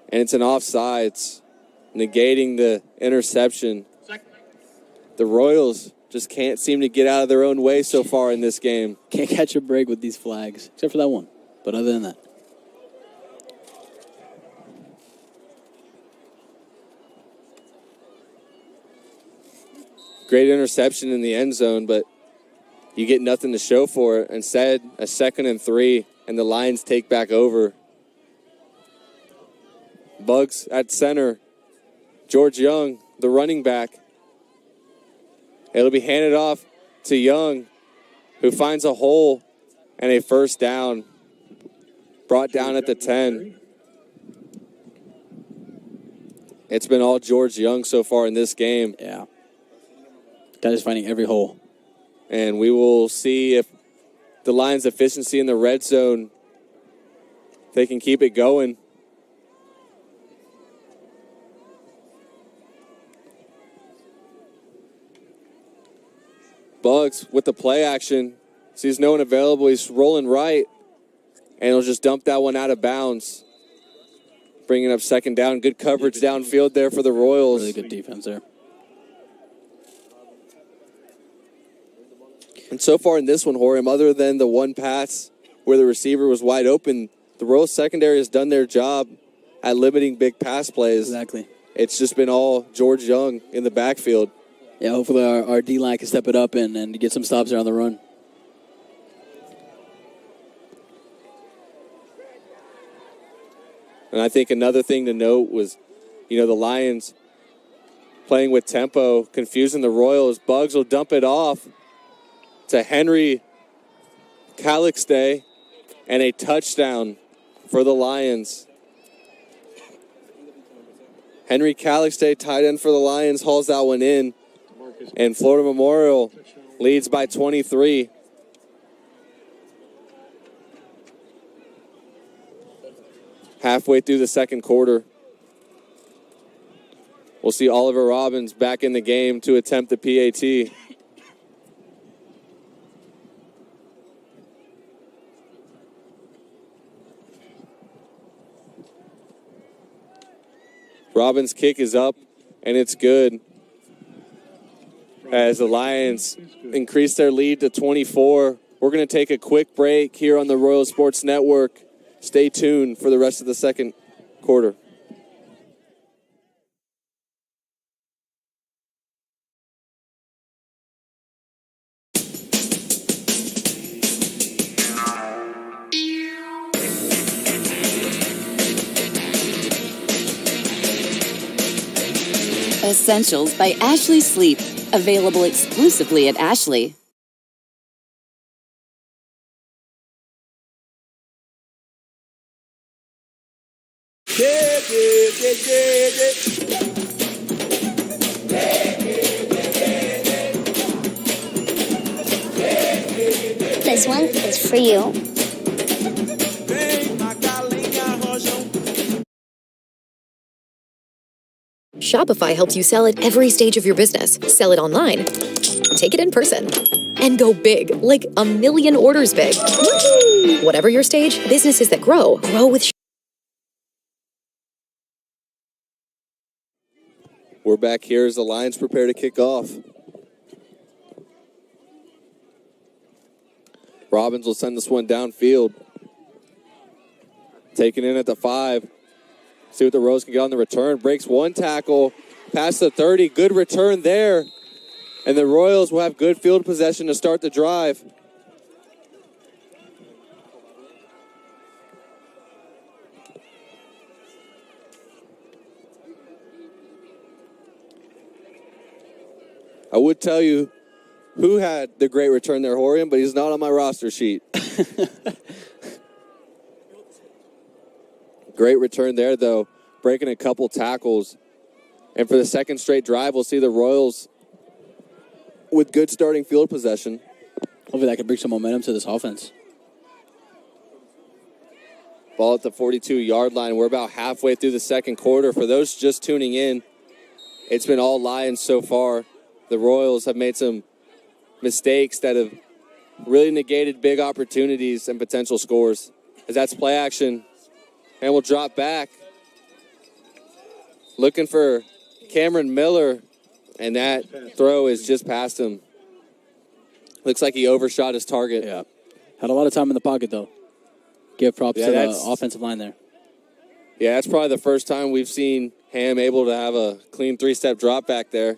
And it's an offsides, negating the interception. The Royals just can't seem to get out of their own way so far in this game. Can't catch a break with these flags, except for that one. But other than that. Great interception in the end zone, but you get nothing to show for it. Instead, a 2nd and 3, and the Lions take back over. Bugs at center. George Young, the running back. It'll be handed off to Young, who finds a hole and a first down. Brought down at the 10. It's been all George Young so far in this game. Yeah. Guy is finding every hole. And we will see if the Lions' efficiency in the red zone, if they can keep it going. Bugs with the play action. Sees no one available. He's rolling right. And he'll just dump that one out of bounds. Bringing up 2nd down. Good coverage downfield there for the Royals. Really good defense there. And so far in this one, Horium, other than the one pass where the receiver was wide open, the Royals secondary has done their job at limiting big pass plays. Exactly. It's just been all George Young in the backfield. Yeah, hopefully our D-line can step it up and get some stops there on the run. And I think another thing to note was, the Lions playing with tempo, confusing the Royals. Bugs will dump it off to Henry Calixte, and a touchdown for the Lions. Henry Calixte, tight end for the Lions, hauls that one in. And Florida Memorial leads by 23. Halfway through the second quarter. We'll see Oliver Robbins back in the game to attempt the PAT. Robbins' kick is up, and it's good. As the Lions increase their lead to 24. We're going to take a quick break here on the Royal Sports Network. Stay tuned for the rest of the second quarter. Essentials by Ashley Sleep. Available exclusively at Ashley. This one is for you. Shopify helps you sell at every stage of your business. Sell it online, take it in person, and go big, like 1 million orders big. Woo! Whatever your stage, businesses that grow with We're back here as the Lions prepare to kick off. Robbins will send this one downfield. Taken in at the 5. See what the Royals can get on the return. Breaks one tackle past the 30. Good return there. And the Royals will have good field possession to start the drive. I would tell you who had the great return there, Horium, but he's not on my roster sheet. Great return there, though, breaking a couple tackles. And for the second straight drive, we'll see the Royals with good starting field possession. Hopefully that can bring some momentum to this offense. Ball at the 42-yard line. We're about halfway through the second quarter. For those just tuning in, it's been all Lions so far. The Royals have made some mistakes that have really negated big opportunities and potential scores. As that's play action. And we'll drop back. Looking for Cameron Miller, and that throw is just past him. Looks like he overshot his target. Yeah. Had a lot of time in the pocket, though. Give props to the offensive line there. Yeah, that's probably the first time we've seen Ham able to have a clean three-step drop back there.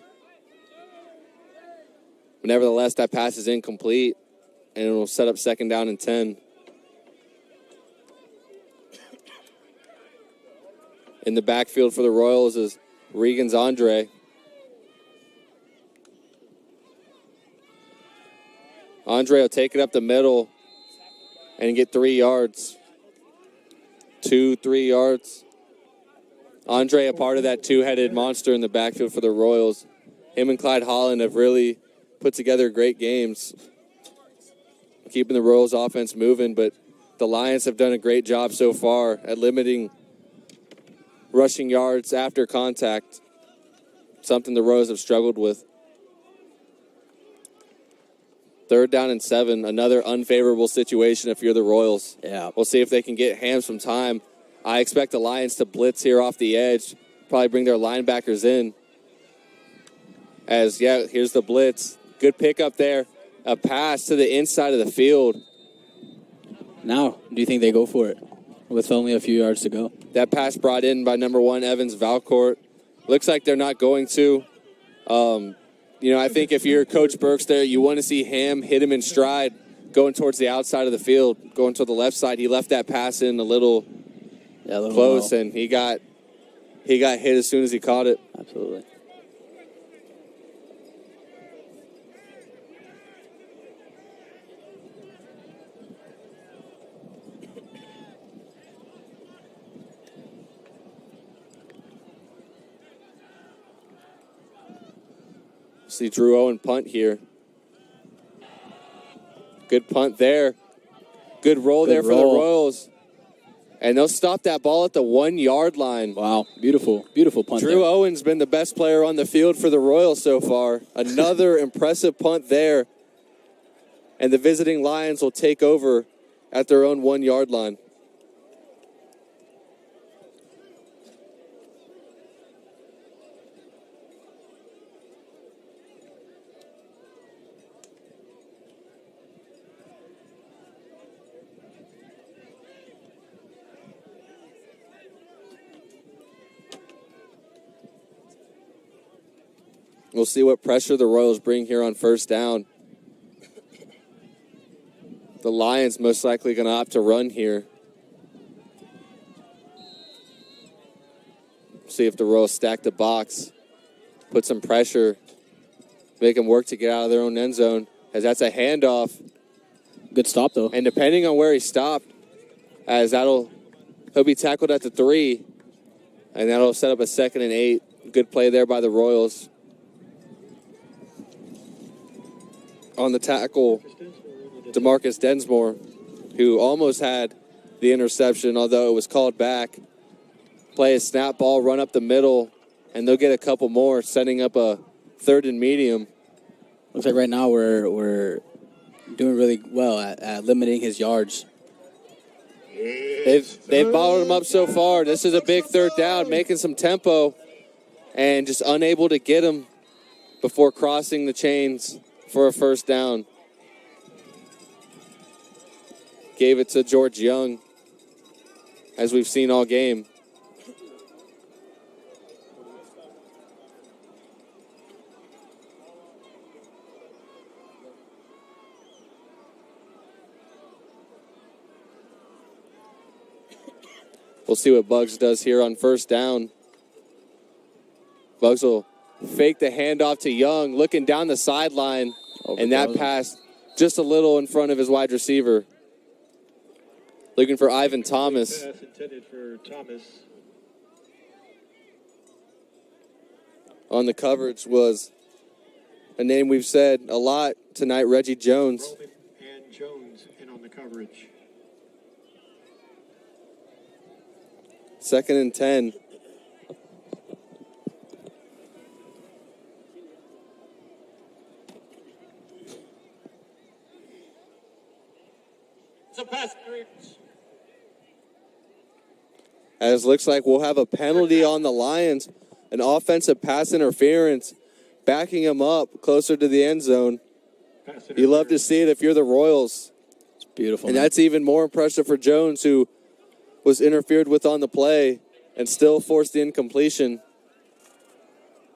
But nevertheless, that pass is incomplete, and it will set up second down and 10. In the backfield for the Royals is Regan's Andre. Andre will take it up the middle and get 3 yards. 2-3 yards. Andre, a part of that two-headed monster in the backfield for the Royals. Him and Clyde Holland have really put together great games, keeping the Royals offense moving, but the Lions have done a great job so far at limiting rushing yards after contact, something the Royals have struggled with. 3rd down and 7, another unfavorable situation if you're the Royals. Yeah. We'll see if they can get Ham some time. I expect the Lions to blitz here off the edge, probably bring their linebackers in. Here's the blitz. Good pickup there. A pass to the inside of the field. Now, do you think they go for it with only a few yards to go? That pass brought in by number 1, Evans Valcourt. Looks like they're not going to. I think if you're Coach Burks there, you want to see Ham hit him in stride, going towards the outside of the field, going to the left side. He left that pass in a little close, and he got hit as soon as he caught it. Absolutely. See Drew Owen punt here. Good punt there. Good roll there for the Royals. And they'll stop that ball at the 1-yard line. Wow, beautiful, beautiful punt Drew Owen's been the best player on the field for the Royals so far. Another impressive punt there. And the visiting Lions will take over at their own 1-yard line. We'll see what pressure the Royals bring here on 1st down. The Lions most likely going to opt to run here. See if the Royals stack the box, put some pressure, make them work to get out of their own end zone, as that's a handoff. Good stop, though. And depending on where he stopped, as he'll be tackled at the 3, and that'll set up a 2nd and 8. Good play there by the Royals. On the tackle, DeMarcus Densmore, who almost had the interception, although it was called back. Play a snap ball, run up the middle, and they'll get a couple more, setting up a 3rd and medium. Looks like right now we're doing really well at limiting his yards. They've bottled him up so far. This is a big 3rd down, making some tempo, and just unable to get him before crossing the chains for a 1st down. Gave it to George Young, as we've seen all game. We'll see what Bugs does here on 1st down. Bugs will fake the handoff to Young, looking down the sideline, and that pass just a little in front of his wide receiver. Looking for Ivan Thomas. Pass intended for Thomas. On the coverage was a name we've said a lot tonight, Reggie Jones. Roman and Jones in on the coverage. 2nd and 10. It's a pass interference. As looks like we'll have a penalty on the Lions, an offensive pass interference, backing them up closer to the end zone. You love to see it if you're the Royals. It's beautiful. And man. that's even more impressive for Jones, who was interfered with on the play and still forced the incompletion.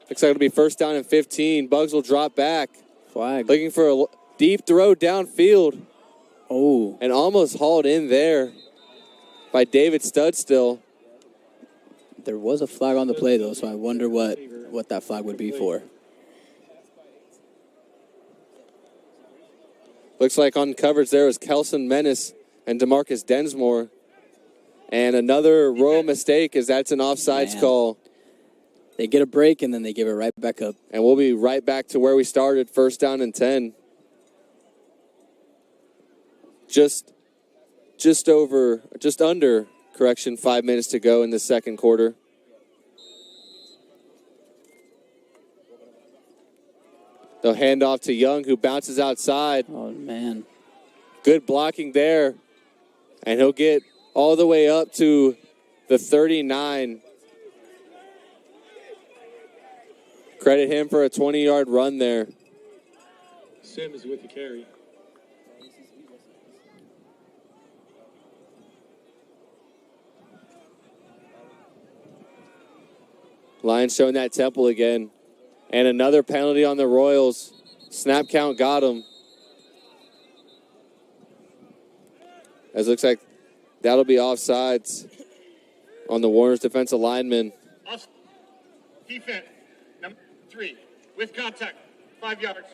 Looks like it'll be 1st down and 15. Bugs will drop back. Flag. Looking for a deep throw downfield. Oh. And almost hauled in there by David Studstill. There was a flag on the play, though, so I wonder what that flag would be for. Looks like on coverage there was Kelson Menace and DeMarcus Densmore. And another Royal mistake is that's an offsides call. They get a break, and then they give it right back up. And we'll be right back to where we started, 1st down and 10. Just under, 5 minutes to go in the second quarter. They'll hand off to Young, who bounces outside. Oh, man. Good blocking there. And he'll get all the way up to the 39. Credit him for a 20-yard run there. Sims with the carry. Lions showing that temple again. And another penalty on the Royals. Snap count got him. As it looks like that'll be offsides on the Warner's defensive lineman. Defense, number 3, with contact, 5 yards.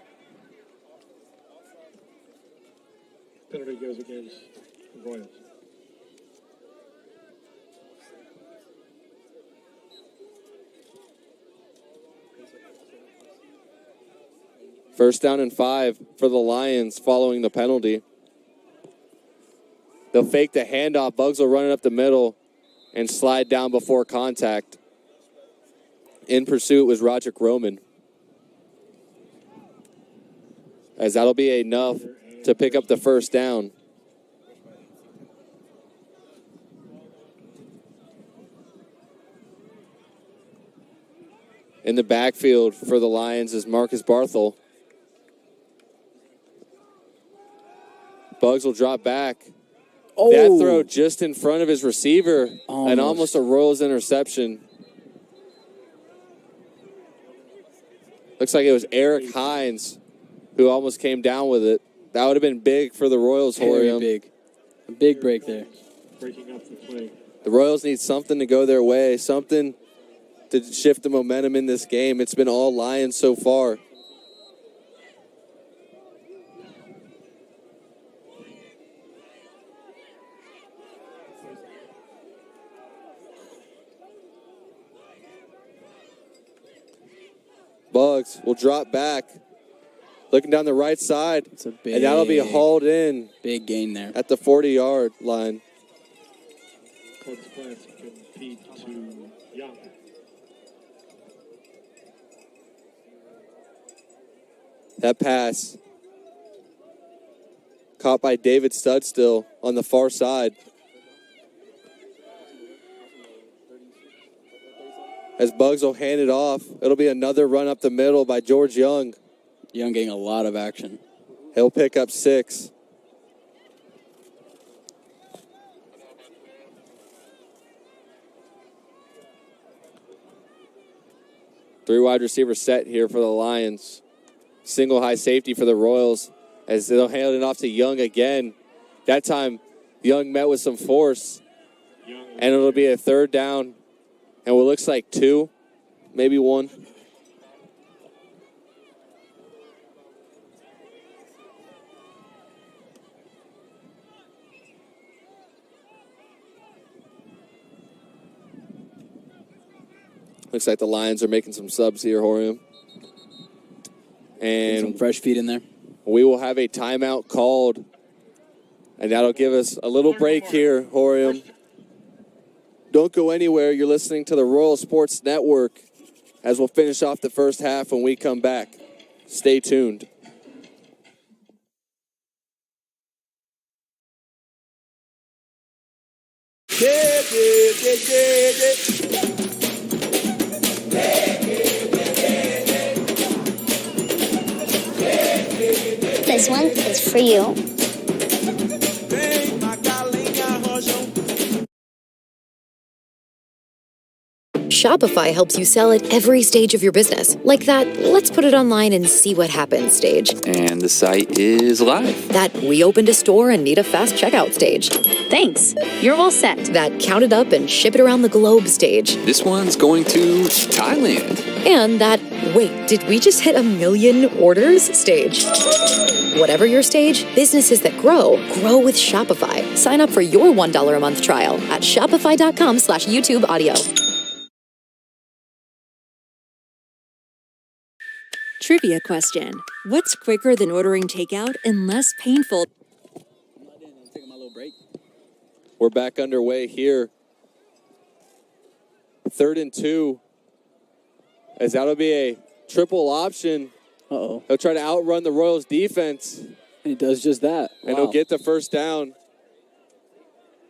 Penalty goes against the Royals. First down and 5 for the Lions following the penalty. They'll fake the handoff. Bugs will run it up the middle and slide down before contact. In pursuit was Roderick Roman. As that'll be enough to pick up the 1st down. In the backfield for the Lions is Marcus Barthel. Bugs will drop back. Oh. That throw just in front of his receiver. And almost a Royals interception. Looks like it was Eric Hines who almost came down with it. That would have been big for the Royals, Very Horium. big. A big break there. Breaking up the play. The Royals need something to go their way, something to shift the momentum in this game. It's been all Lions so far. Bugs will drop back. Looking down the right side. It's a big, and that'll be hauled in. Big gain there. At the 40-yard line. Bugs plans to compete to Young. That pass caught by David Studstill on the far side. As Bugs will hand it off, it'll be another run up the middle by George Young. Young getting a lot of action. He'll pick up 6. Three wide receivers set here for the Lions. Single high safety for the Royals as they'll hand it off to Young again. That time, Young met with some force. And it'll be a 3rd down. And what looks like 2, maybe 1. Looks like the Lions are making some subs here, Horium. And some fresh feet in there. We will have a timeout called. And that'll give us a little break here, Horium. Don't go anywhere. You're listening to the Royal Sports Network as we'll finish off the first half when we come back. Stay tuned. This one is for you. Shopify helps you sell at every stage of your business. Like that, let's put it online and see what happens stage. And the site is live. That we opened a store and need a fast checkout stage. Thanks. You're all set. That count it up and ship it around the globe stage. This one's going to Thailand. And that, wait, did we just hit 1 million orders stage? Whatever your stage, businesses that grow with Shopify. Sign up for your $1 a month trial at shopify.com/YouTube audio. Trivia question. What's quicker than ordering takeout and less painful? We're back underway here. 3rd and 2. As that'll be a triple option. Uh-oh. He'll try to outrun the Royals defense. And he does just that. Wow. And he'll get the first down.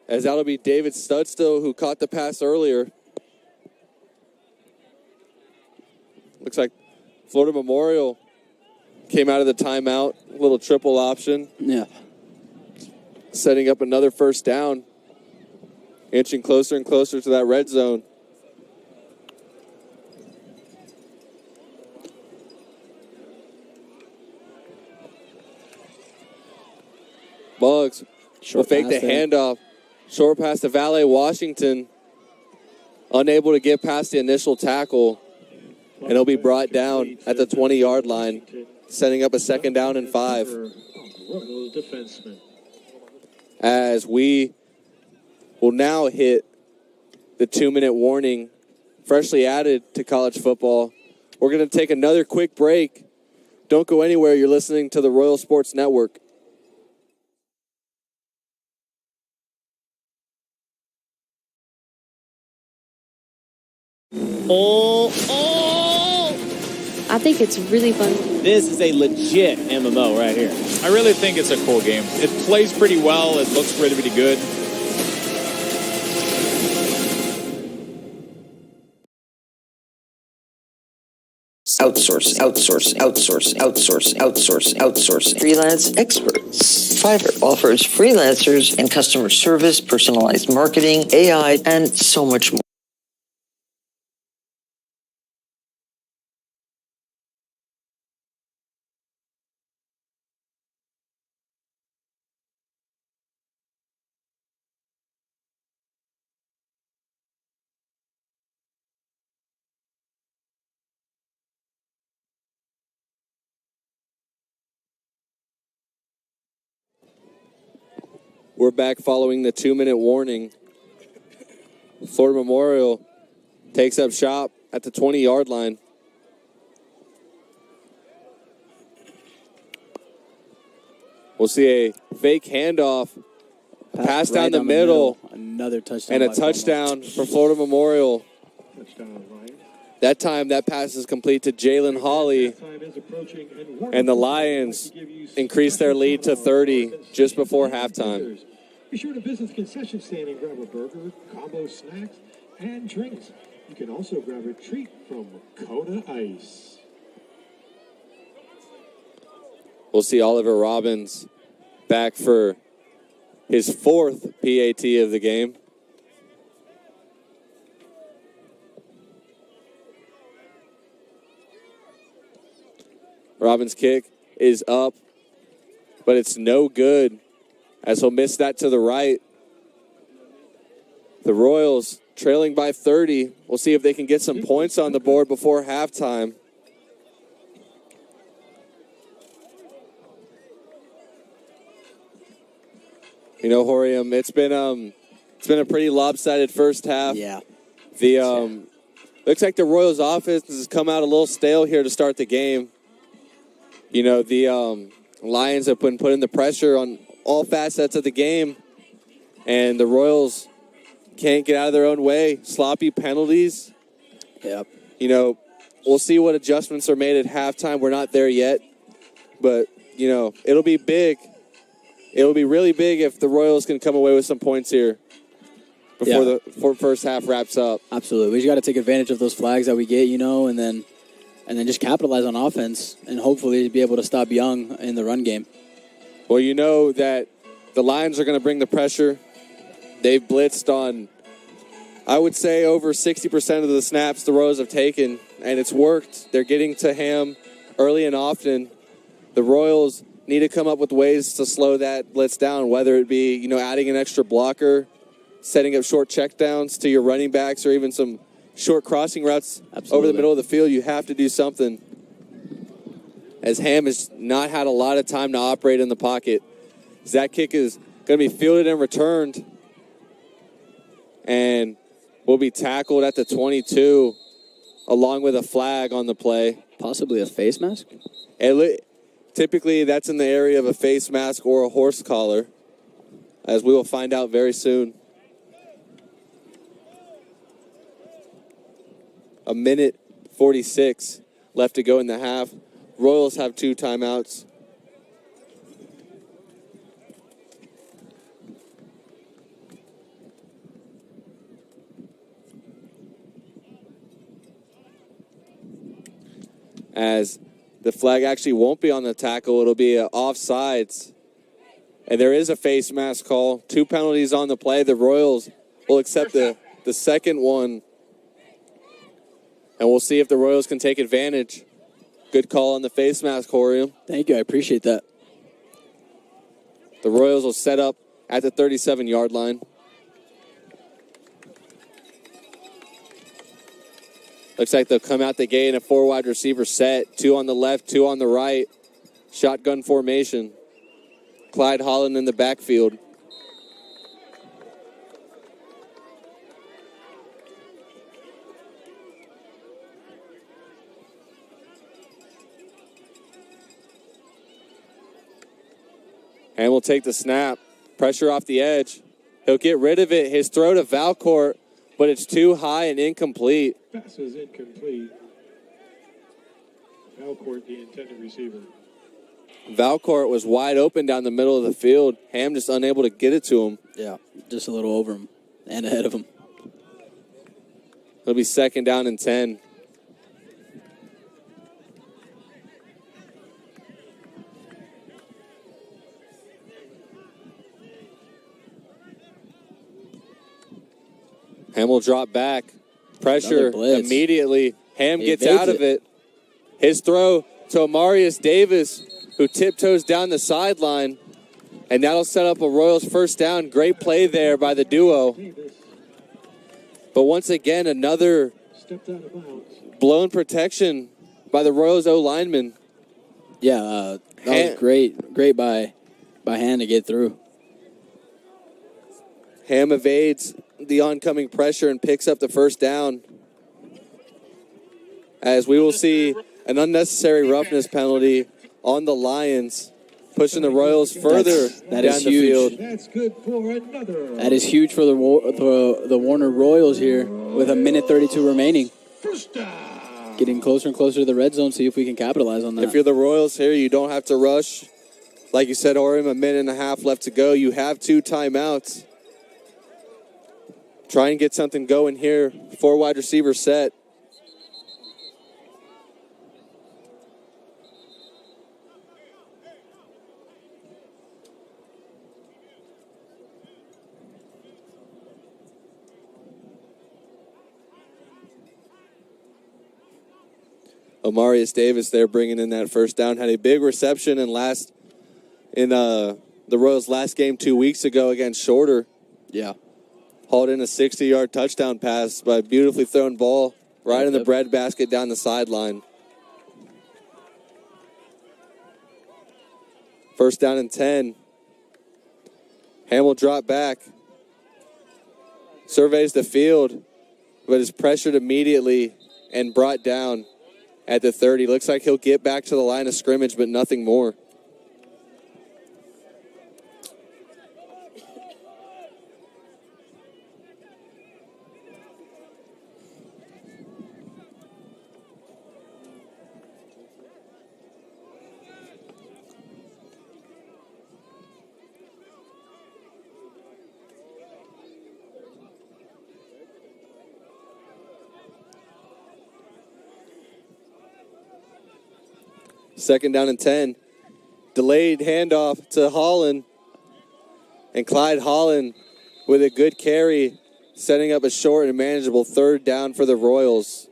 As that'll be David Studstill who caught the pass earlier. Looks like Florida Memorial came out of the timeout. A little triple option. Yeah. Setting up another first down. Inching closer and closer to that red zone. Bugs will fake the handoff. Short pass to Valet Washington. Unable to get past the initial tackle. And he'll be brought down at the 20-yard line, setting up a 2nd down and 5. As we will now hit the 2-minute warning, freshly added to college football. We're going to take another quick break. Don't go anywhere. You're listening to the Royal Sports Network. I think it's really fun. This is a legit MMO right here. I really think it's a cool game. It plays pretty well. It looks pretty good. Outsource. Freelance experts. Fiverr offers freelancers and customer service, personalized marketing, AI, and so much more. We're back following the 2-minute warning. Florida Memorial takes up shop at the 20-yard line. We'll see a fake handoff, pass down the middle, another touchdown, and a touchdown for Florida Memorial. That time, that pass is complete to Jalen Hawley, and the Lions increase their lead to 30 just before halftime. Be sure to visit the concession stand and grab a burger, combo snacks, and drinks. You can also grab a treat from Coda Ice. We'll see Oliver Robbins back for his 4th PAT of the game. Robbins' kick is up, but it's no good as he'll miss that to the right. The Royals trailing by 30. We'll see if they can get some points on the board before halftime. You know, Horium, it's been a pretty lopsided first half. Yeah. The looks like the Royals' offense has come out a little stale here to start the game. You know, the Lions have been putting the pressure on all facets of the game, and the Royals can't get out of their own way. Sloppy penalties. Yep. You know, we'll see what adjustments are made at halftime. We're not there yet. But, you know, it'll be big. It'll be really big if the Royals can come away with some points here before the first half wraps up. Absolutely. We just got to take advantage of those flags that we get, you know, and then just capitalize on offense and hopefully be able to stop Young in the run game. Well, you know that the Lions are going to bring the pressure. They've blitzed on, I would say, over 60% of the snaps the Royals have taken, and it's worked. They're getting to Ham early and often. The Royals need to come up with ways to slow that blitz down, whether it be, you know, adding an extra blocker, setting up short checkdowns to your running backs, or even some short crossing routes over the middle of the field. You have to do something, as Ham has not had a lot of time to operate in the pocket. That kick is going to be fielded and returned, and will be tackled at the 22, along with a flag on the play. Possibly a face mask? Typically, that's in the area of a face mask or a horse collar, as we will find out very soon. A minute 46 left to go in the half. Royals have 2 timeouts. As the flag actually won't be on the tackle, it'll be offsides. And there is a face mask call. 2 penalties on the play. The Royals will accept the second one. And we'll see if the Royals can take advantage. Good call on the face mask, Horium. Thank you. I appreciate that. The Royals will set up at the 37-yard line. Looks like they'll come out the gate in a 4 wide receiver set. 2 on the left, 2 on the right. Shotgun formation. Clyde Holland in the backfield. And will take the snap. Pressure off the edge. He'll get rid of it. His throw to Valcourt, but it's too high and incomplete. Pass is incomplete. Valcourt, the intended receiver. Valcourt was wide open down the middle of the field. Ham just unable to get it to him. Yeah, just a little over him and ahead of him. It'll be 2nd down and 10. Ham will drop back. Pressure immediately. Ham gets out of it. His throw to Amarius Davis, who tiptoes down the sideline. And that'll set up a Royals first down. Great play there by the duo. But once again, another blown protection by the Royals O-lineman. Yeah, that was great by hand to get through. Ham evades the oncoming pressure and picks up the first down. As we will see an unnecessary roughness penalty on the Lions, pushing the Royals further down the field. That's good for another. That is huge for the Warner Royals here with 1:32 remaining. Getting closer and closer to the red zone, see if we can capitalize on that. If you're the Royals here, you don't have to rush. Like you said, Orium, 1.5 left to go. You have 2 timeouts. Try and get something going here. 4 wide receiver set. Amarius Davis there bringing in that first down. Had a big reception in the Royals' last game 2 weeks ago against Shorter. Yeah. Hauled in a 60-yard touchdown pass by a beautifully thrown ball right in the breadbasket down the sideline. First down and 10. Ham will drop back. Surveys the field, but is pressured immediately and brought down at the 30. Looks like he'll get back to the line of scrimmage, but nothing more. Second down and 10. Delayed handoff to Holland. And Clyde Holland with a good carry, setting up a short and manageable third down for the Royals.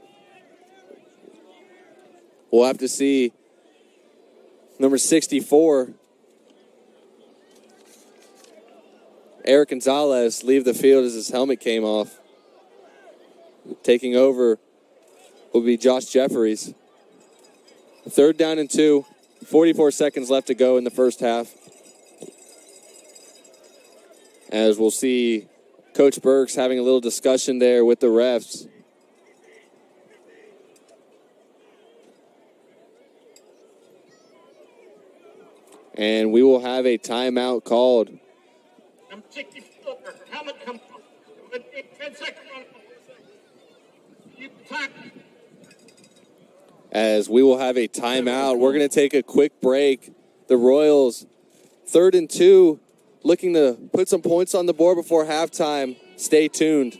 We'll have to see number 64, Eric Gonzalez, leave the field as his helmet came off. Taking over will be Josh Jeffries. Third down and 2, 44 seconds left to go in the first half. As we'll see Coach Burks having a little discussion there with the refs. And we will have a timeout called. Number 64, helmet comes off. 10 seconds on time. As we will have a timeout. We're going to take a quick break. The Royals, 3rd and 2, looking to put some points on the board before halftime. Stay tuned.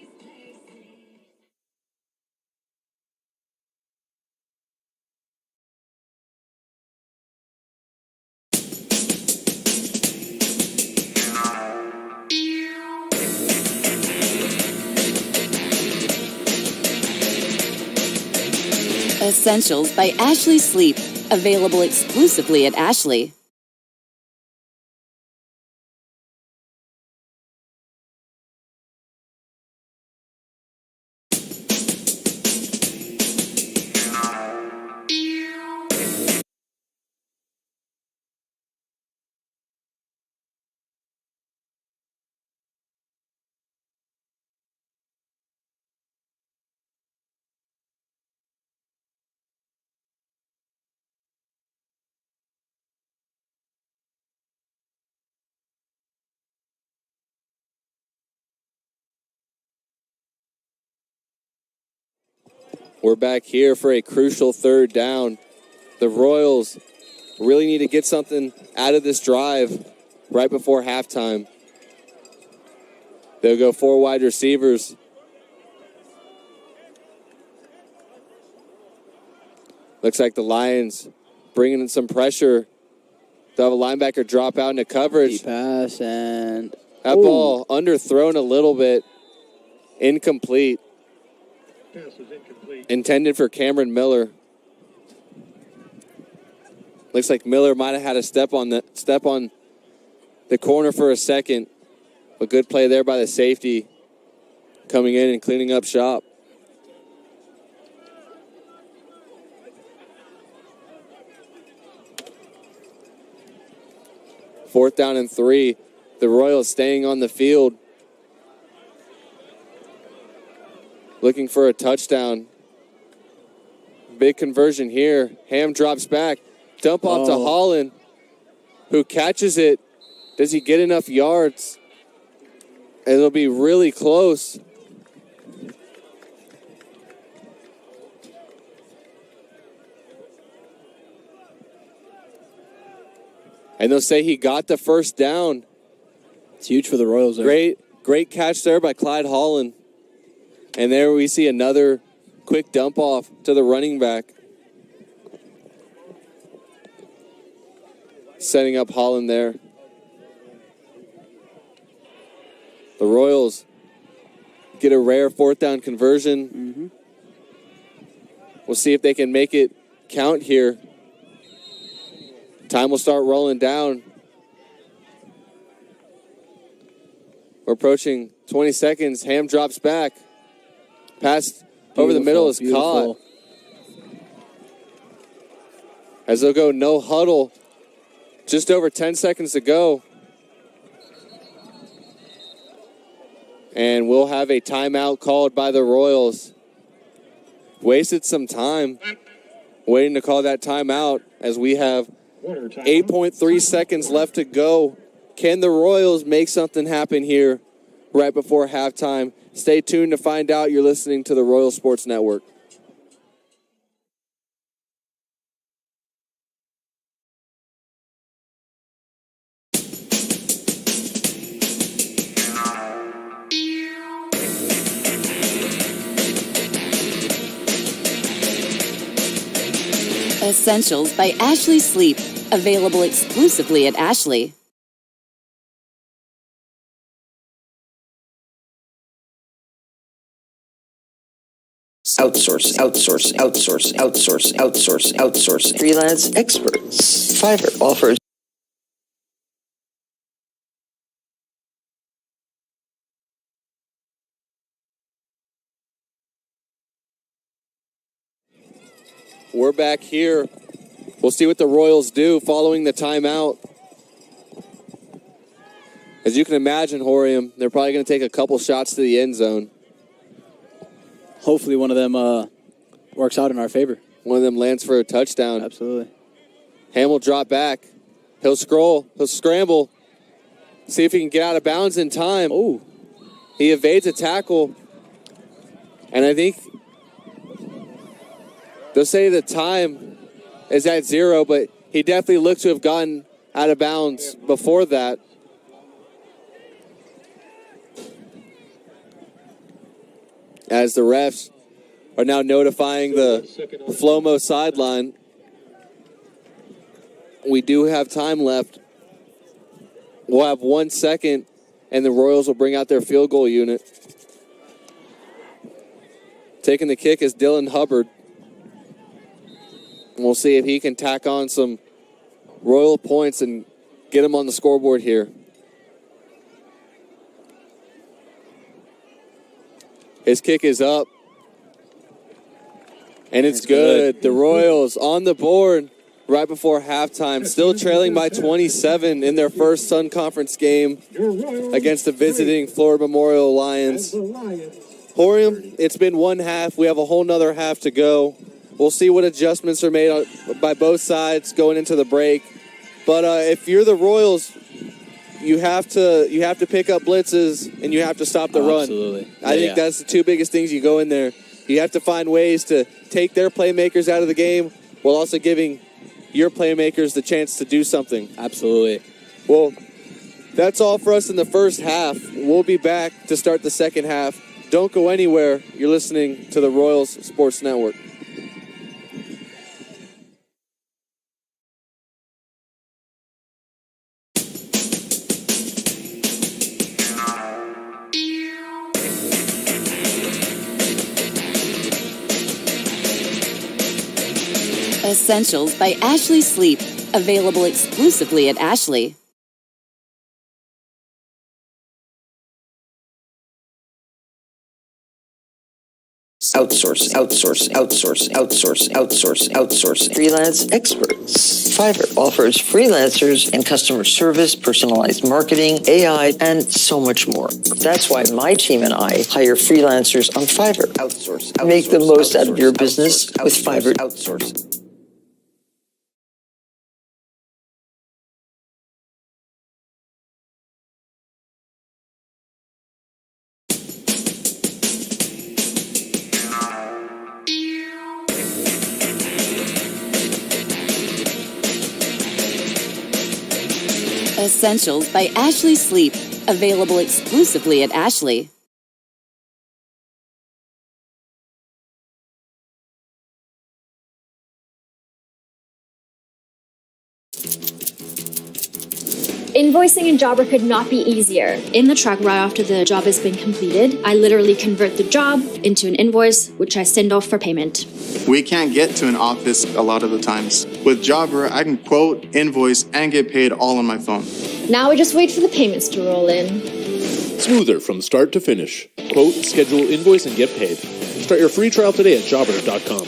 Essentials by Ashley Sleep. Available exclusively at Ashley. We're back here for a crucial third down. The Royals really need to get something out of this drive right before halftime. They'll go 4 wide receivers. Looks like the Lions bringing in some pressure. They'll have a linebacker drop out into coverage. Deep pass and... That ball underthrown a little bit. Incomplete. Pass was incomplete. Intended for Cameron Miller. Looks like Miller might have had a step on the corner for a second. A good play there by the safety, coming in and cleaning up shop. Fourth down and 3. The Royals staying on the field, looking for a touchdown. Big conversion here. Ham drops back. Dump off to Holland, who catches it. Does he get enough yards? It'll be really close. And they'll say he got the first down. It's huge for the Royals there. Great catch there by Clyde Holland. And there we see another quick dump off to the running back. Setting up Holland there. The Royals get a rare fourth down conversion. We'll see if they can make it count here. Time will start rolling down. We're approaching 20 seconds. Ham drops back. Pass over the middle is caught. As they'll go no huddle. Just over 10 seconds to go. And we'll have a timeout called by the Royals. Wasted some time waiting to call that timeout as we have 8.3 seconds left to go. Can the Royals make something happen here right before halftime? Stay tuned to find out. You're listening to the Royal Sports Network. Essentials by Ashley Sleep. Available exclusively at Ashley. Outsource, outsource, outsource, outsource, outsource, outsource. Freelance experts. Fiverr offers. We're back here. We'll see what the Royals do following the timeout. As you can imagine, Horium, they're probably going to take a couple shots to the end zone. Hopefully one of them works out in our favor. One of them lands for a touchdown. Absolutely. Ham will drop back. He'll scroll. He'll scramble. See if he can get out of bounds in time. Oh. He evades a tackle. And I think they'll say the time is at 0, but he definitely looks to have gotten out of bounds before that. As the refs are now notifying the Flomo sideline. We do have time left. We'll have 1 second, and the Royals will bring out their field goal unit. Taking the kick is Dylan Hubbard. And we'll see if he can tack on some Royal points and get him on the scoreboard here. His kick is up. And it's good. The Royals on the board right before halftime. Still trailing by 27 in their first Sun Conference game against the visiting Florida Memorial Lions. Horium, it's been one half. We have a whole nother half to go. We'll see what adjustments are made by both sides going into the break. But if you're the Royals, you have to pick up blitzes and you have to stop the run. Absolutely. I think that's the two biggest things you go in there. You have to find ways to take their playmakers out of the game while also giving your playmakers the chance to do something. Absolutely. Well, that's all for us in the first half. We'll be back to start the second half. Don't go anywhere. You're listening to the Royals Sports Network. Essentials by Ashley Sleep. Available exclusively at Ashley. Outsource, outsource, outsource, outsource, outsource, outsource. Freelance experts. Fiverr offers freelancers and customer service, personalized marketing, AI, and so much more. That's why my team and I hire freelancers on Fiverr. Outsource. Make the most out of your business with Fiverr. Outsource. Essentials by Ashley Sleep. Available exclusively at Ashley. Invoicing in Jobber could not be easier. In the truck right after the job has been completed, I literally convert the job into an invoice, which I send off for payment. We can't get to an office a lot of the times. With Jobber, I can quote, invoice, and get paid all on my phone. Now we just wait for the payments to roll in. Smoother from start to finish. Quote, schedule, invoice, and get paid. Start your free trial today at jobber.com.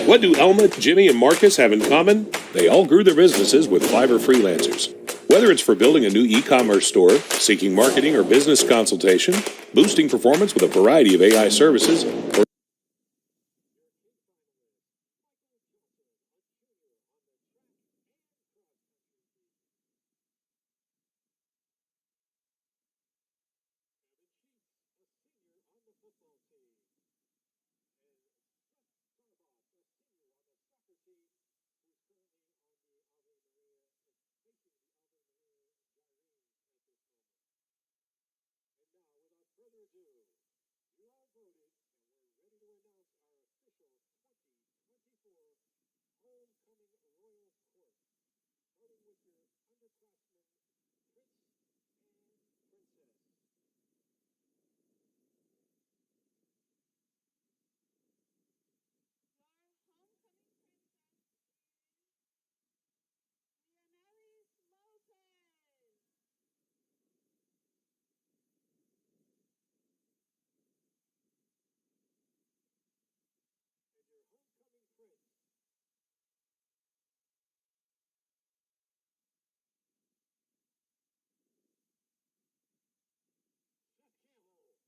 What do Elma, Jimmy, and Marcus have in common? They all grew their businesses with Fiverr freelancers. Whether it's for building a new e-commerce store, seeking marketing or business consultation, boosting performance with a variety of AI services, or do. You all voted, and we're ready to announce our official 2024 Homecoming Royal Court. Starting with your underclassmen, Prince and Princess. Your homecoming princess is Leonelis Lopez. And your homecoming prince. Seth Campbell.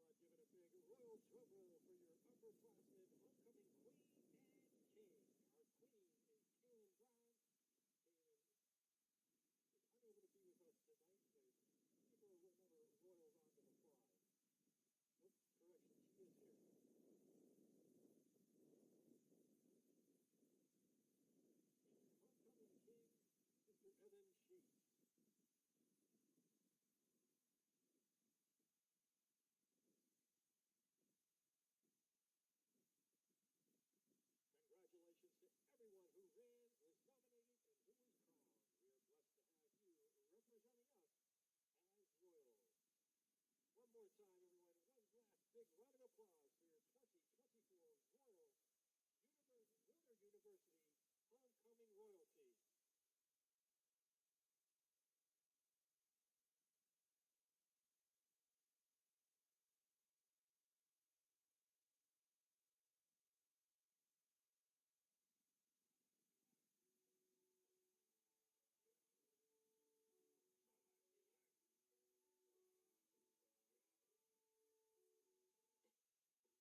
How about giving a big royal drum roll for your upperclassmen, homecoming queen and king. Our queen is Kaylin Brown. Kaylin is unable to be with us tonight, but give her another royal round of applause. Oh, correction, she is here. And your homecoming king, Mr. Evan Sheets. Congratulations to everyone who ran, was nominated, and who was crowned. We are blessed to have you representing us as royals. One more time, everyone. One last big round of applause for your 2024 Royal Warner University Homecoming Royalty.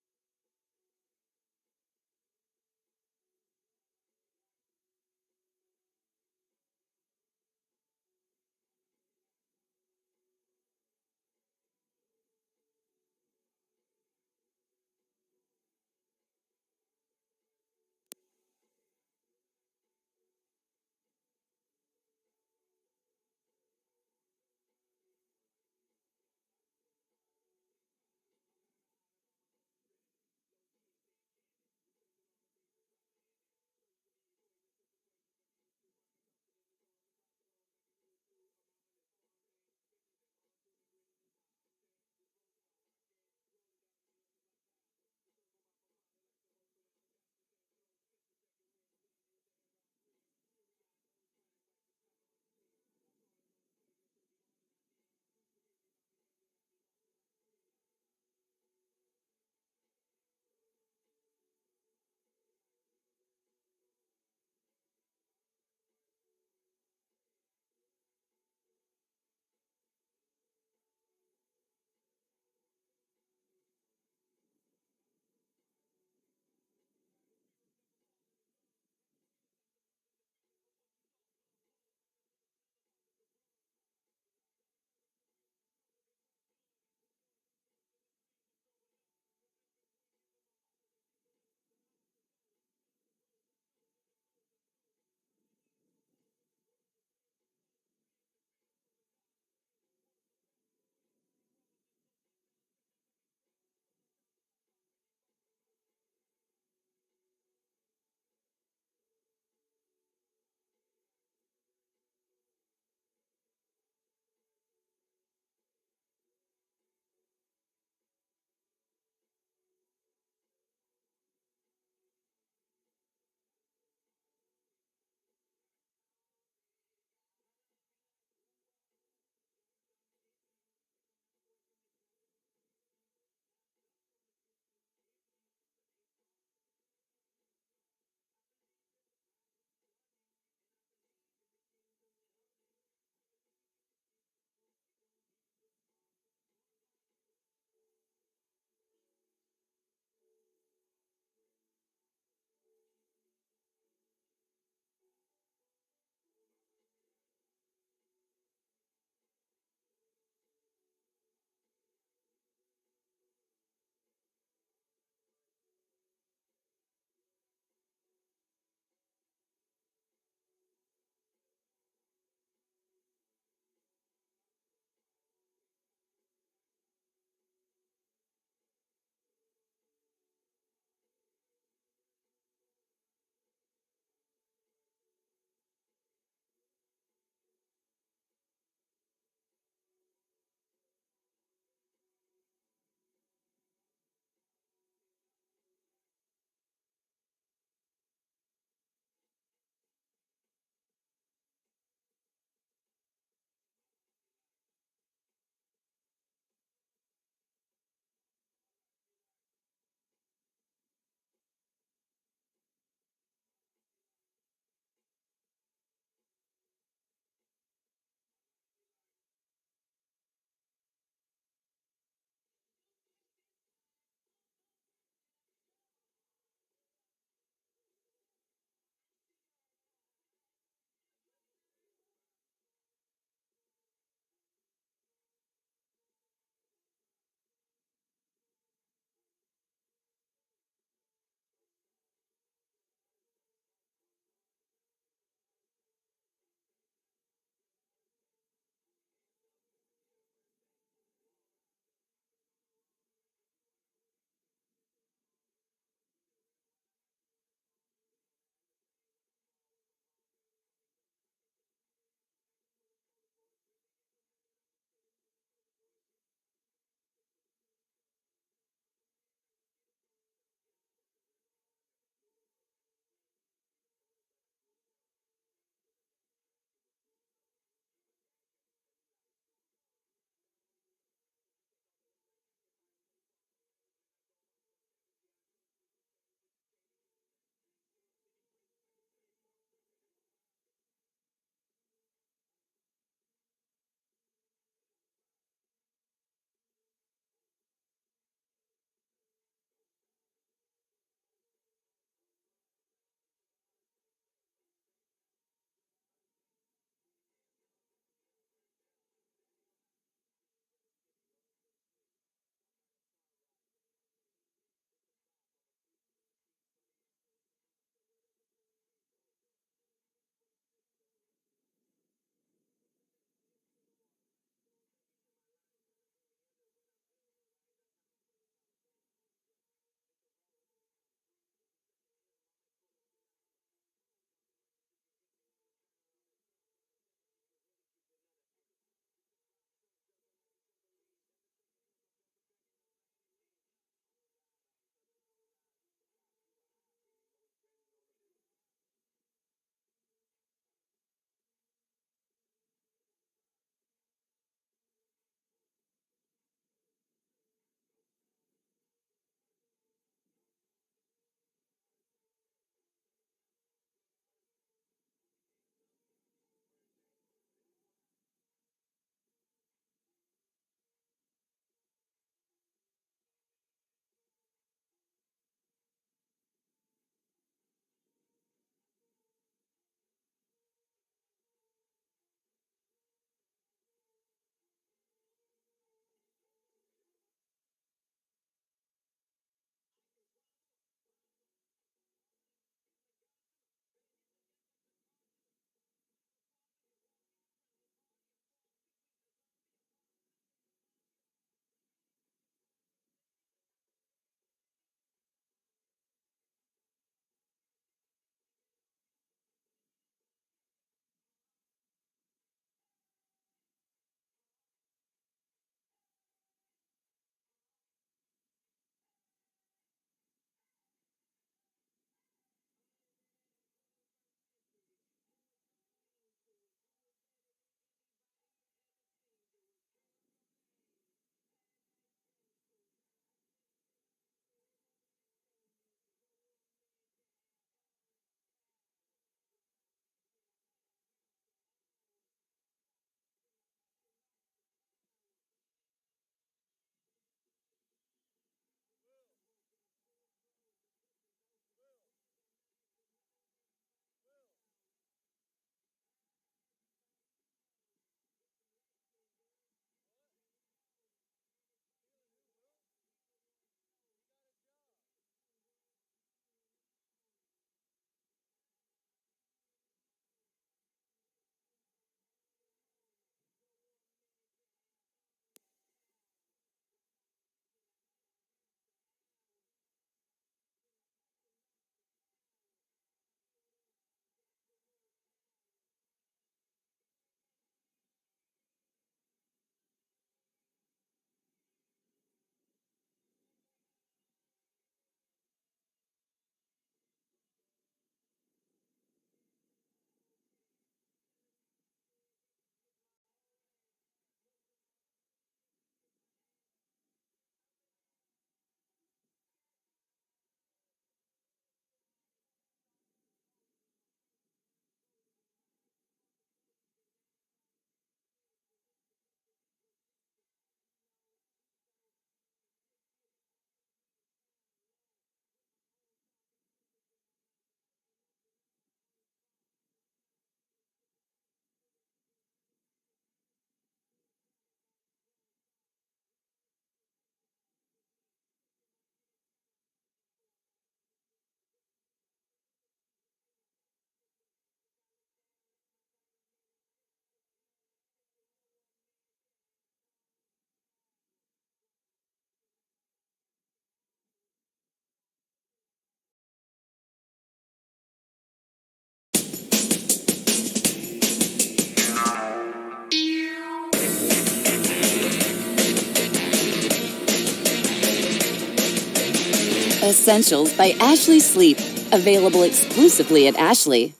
Essentials by Ashley Sleep. Available exclusively at Ashley.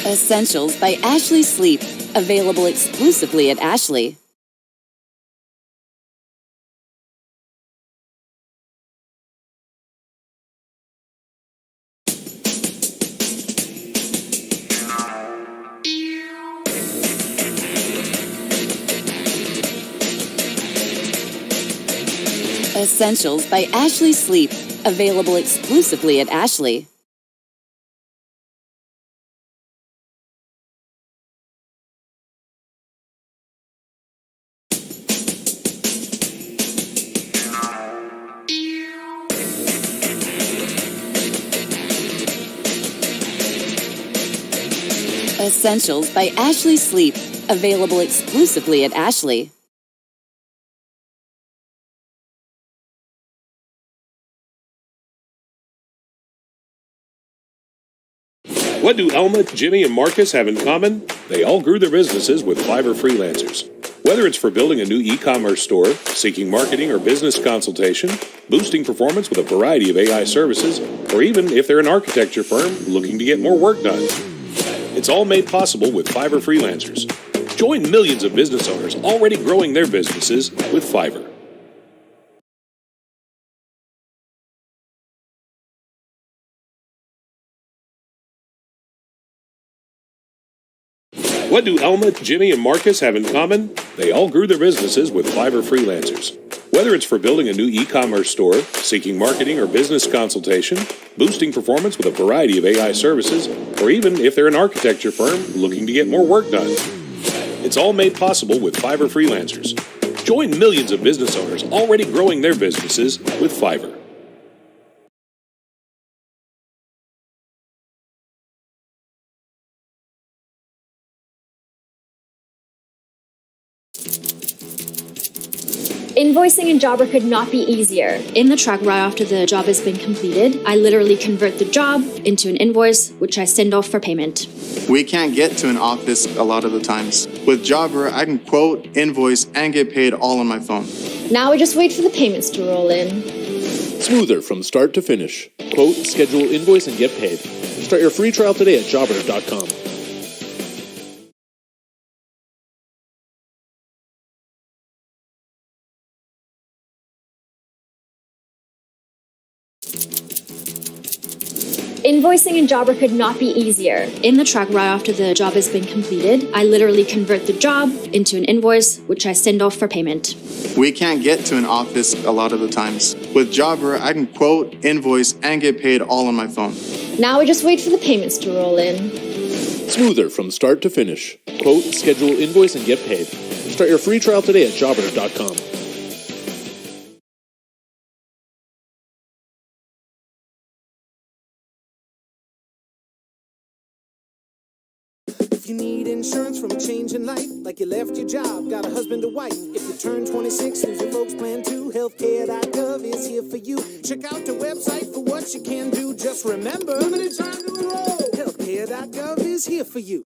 Essentials by Ashley Sleep. Available exclusively at Ashley. Essentials by Ashley Sleep. Available exclusively at Ashley. Essentials by Ashley Sleep. Available exclusively at Ashley. What do Elma, Jimmy, and Marcus have in common? They all grew their businesses with Fiverr freelancers. Whether it's for building a new e-commerce store, seeking marketing or business consultation, boosting performance with a variety of AI services, or even if they're an architecture firm looking to get more work done. It's all made possible with Fiverr freelancers. Join millions of business owners already growing their businesses with Fiverr. What do Elma, Jimmy, and Marcus have in common? They all grew their businesses with Fiverr freelancers. Whether it's for building a new e-commerce store, seeking marketing or business consultation, boosting performance with a variety of AI services, or even if they're an architecture firm looking to get more work done. It's all made possible with Fiverr freelancers. Join millions of business owners already growing their businesses with Fiverr. Invoicing in Jobber could not be easier. In the truck right after the job has been completed, I literally convert the job into an invoice, which I send off for payment. We can't get to an office a lot of the times. With Jobber, I can quote, invoice, and get paid all on my phone. Now I just wait for the payments to roll in. Smoother from start to finish. Quote, schedule, invoice, and get paid. Start your free trial today at jobber.com. Invoicing in Jobber could not be easier. In the truck right after the job has been completed, I literally convert the job into an invoice, which I send off for payment. We can't get to an office a lot of the times. With Jobber, I can quote, invoice, and get paid all on my phone. Now I just wait for the payments to roll in. Smoother from start to finish. Quote, schedule, invoice, and get paid. Start your free trial today at jobber.com. If you need insurance from a change in life, like you left your job, got a husband or wife. If you turn 26, lose your folks plan too. Healthcare.gov is here for you. Check out the website for what you can do. Just remember, limited time to enroll. Healthcare.gov is here for you.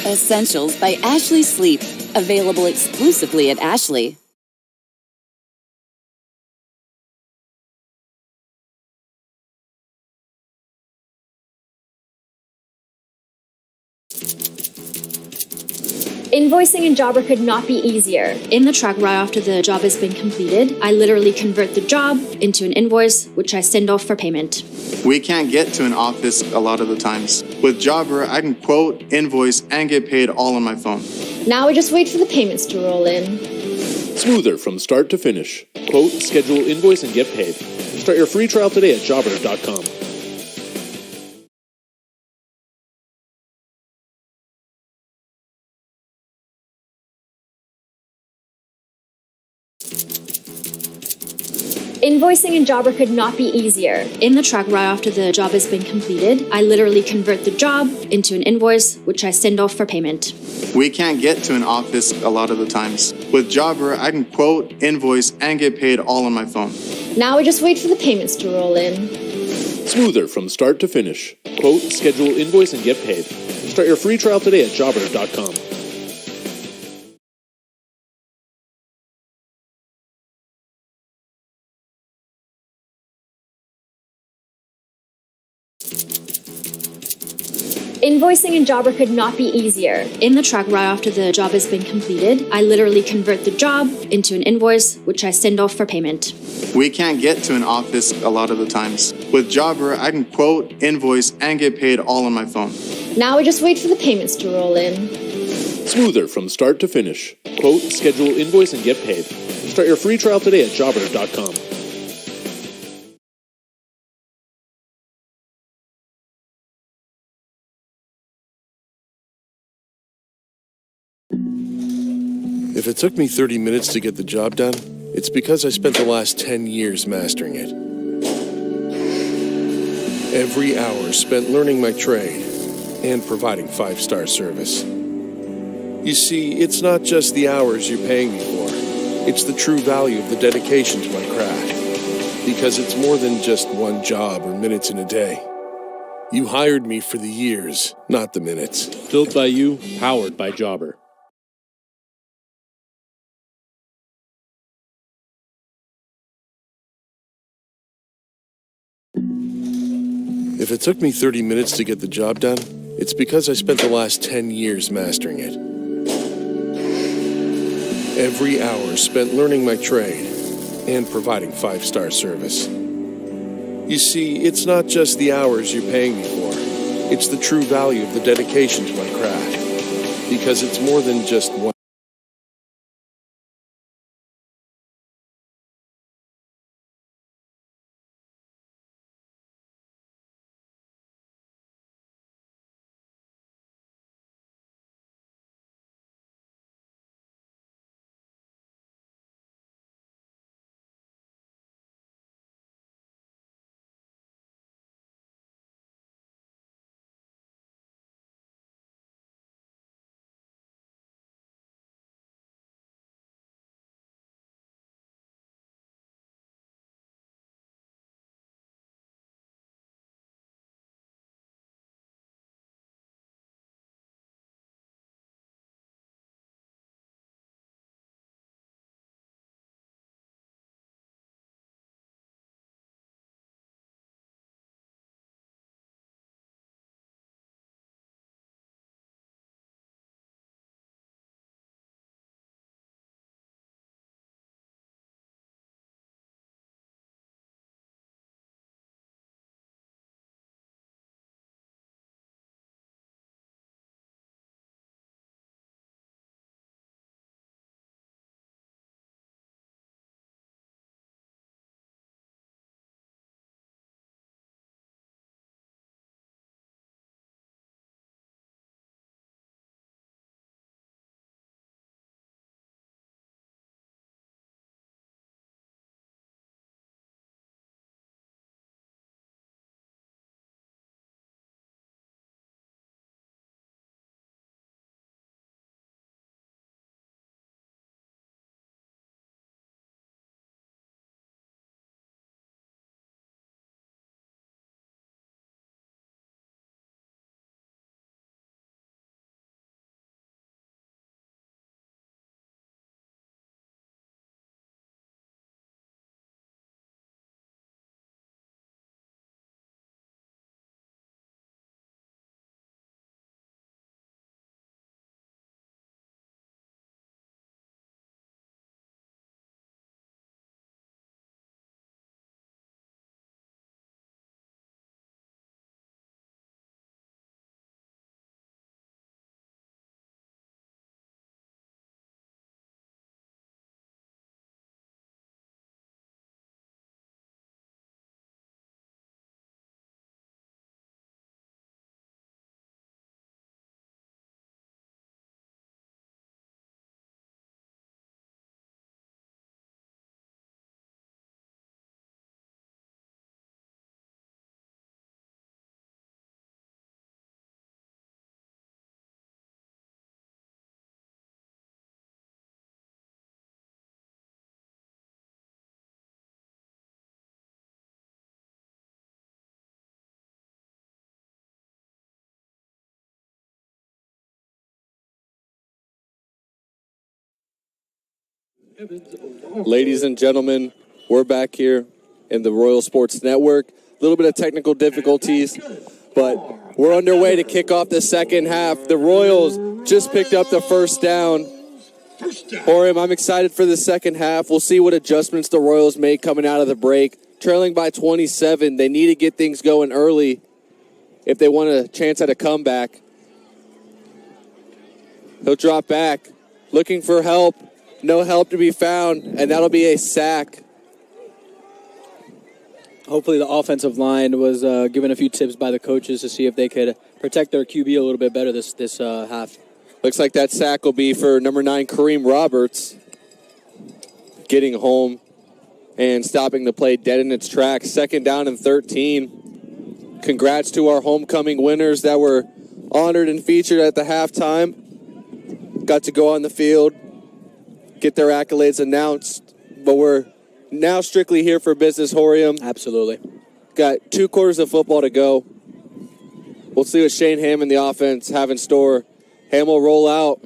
Essentials by Ashley Sleep. Available exclusively at Ashley. Invoicing in Jobber could not be easier. In the truck right after the job has been completed, I literally convert the job into an invoice, which I send off for payment. We can't get to an office a lot of the times. With Jobber, I can quote, invoice, and get paid all on my phone. Now I just wait for the payments to roll in. Smoother from start to finish. Quote, schedule, invoice, and get paid. Start your free trial today at jobber.com. Invoicing in Jobber could not be easier. In the truck right after the job has been completed, I literally convert the job into an invoice, which I send off for payment. We can't get to an office a lot of the times. With Jobber, I can quote, invoice, and get paid all on my phone. Now we just wait for the payments to roll in. Smoother from start to finish. Quote, schedule, invoice, and get paid. Start your free trial today at jobber.com. Invoicing in Jobber could not be easier. In the truck right after the job has been completed, I literally convert the job into an invoice, which I send off for payment. We can't get to an office a lot of the times. With Jobber, I can quote, invoice, and get paid all on my phone. Now we just wait for the payments to roll in. Smoother from start to finish. Quote, schedule, invoice, and get paid. Start your free trial today at jobber.com. If it took me 30 minutes to get the job done, it's because I spent the last 10 years mastering it. Every hour spent learning my trade and providing 5-star service. You see, it's not just the hours you're paying me for. It's the true value of the dedication to my craft. Because it's more than just one job or minutes in a day. You hired me for the years, not the minutes. Built by you, powered by Jobber. If it took me 30 minutes to get the job done, it's because I spent the last 10 years mastering it. Every hour spent learning my trade and providing 5-star service. You see, it's not just the hours you're paying me for. It's the true value of the dedication to my craft. Because it's more than just one Ladies and gentlemen, we're back here in the Royal Sports Network. A little bit of technical difficulties, but we're underway to kick off the second half. The Royals just picked up the first down. Horium, I'm excited for the second half. We'll see what adjustments the Royals make coming out of the break. Trailing by 27, they need to get things going early if they want a chance at a comeback. He'll drop back, looking for help. No help to be found, and that'll be a sack. Hopefully the offensive line was given a few tips by the coaches to see if they could protect their QB a little bit better this half. Looks like that sack will be for number 9, Kareem Roberts, getting home and stopping the play dead in its tracks. Second down and 13. Congrats to our homecoming winners that were honored and featured at the halftime. Got to go on the field, get their accolades announced, but we're now strictly here for business, Horium. Absolutely. Got 2 quarters of football to go. We'll see what Shane Ham and the offense have in store. Ham will roll out,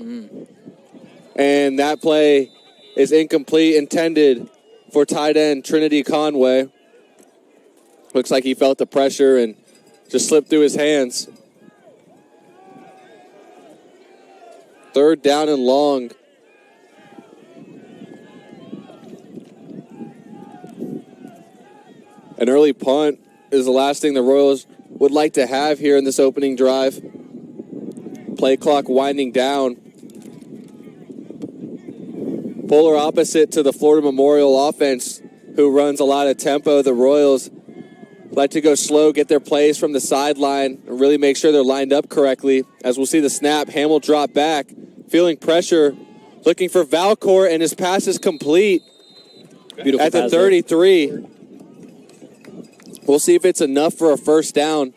and that play is incomplete, intended for tight end Trinity Conway. Looks like he felt the pressure and just slipped through his hands. Third down and long. An early punt is the last thing the Royals would like to have here in this opening drive. Play clock winding down. Polar opposite to the Florida Memorial offense, who runs a lot of tempo. The Royals like to go slow, get their plays from the sideline, and really make sure they're lined up correctly. As we'll see the snap, Ham will drop back, feeling pressure, looking for Valcourt, and his pass is complete. Beautiful at the 33. There. We'll see if it's enough for a first down.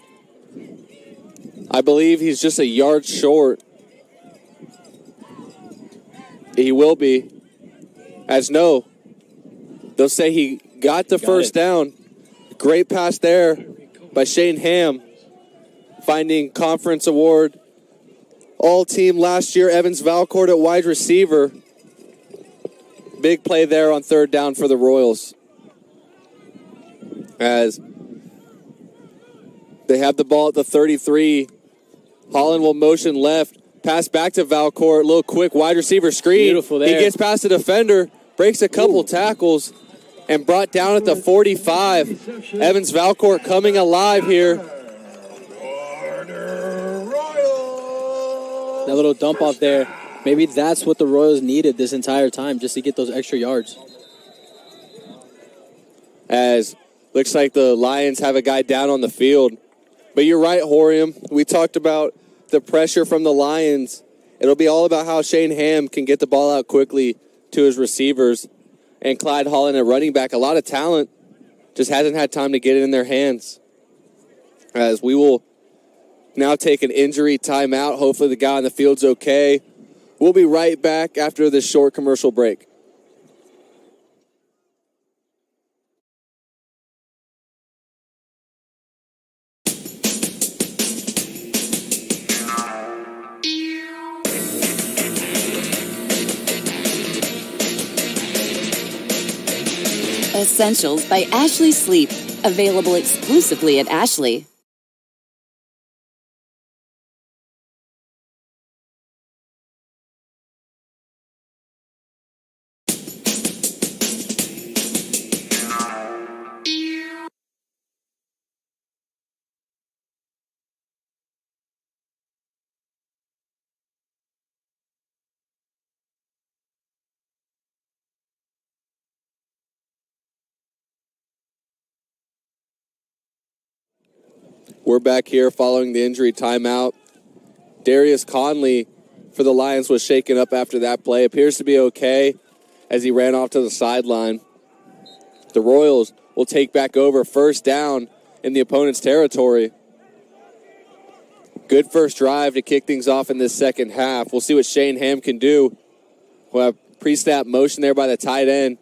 I believe he's just a yard short. He will be. As no, they'll say he got the first down. Great pass there by Shane Ham, finding conference award all-team last year. Evans Valcourt at wide receiver. Big play there on third down for the Royals. As they have the ball at the 33. Holland will motion left. Pass back to Valcourt. Little quick wide receiver screen. Beautiful there. He gets past the defender, breaks a couple tackles, and brought down at the 45. Evans Valcourt coming alive here. That little dump off there. Maybe that's what the Royals needed this entire time, just to get those extra yards. As looks like the Lions have a guy down on the field. But you're right, Horium. We talked about the pressure from the Lions. It'll be all about how Shane Ham can get the ball out quickly to his receivers. And Clyde Holland at running back, a lot of talent, just hasn't had time to get it in their hands. As we will now take an injury timeout. Hopefully the guy on the field's okay. We'll be right back after this short commercial break. Essentials by Ashley Sleep. Available exclusively at Ashley. We're back here following the injury timeout. Darius Conley for the Lions was shaken up after that play. Appears to be okay as he ran off to the sideline. The Royals will take back over first down in the opponent's territory. Good first drive to kick things off in this second half. We'll see what Shane Ham can do. We'll have pre-snap motion there by the tight end.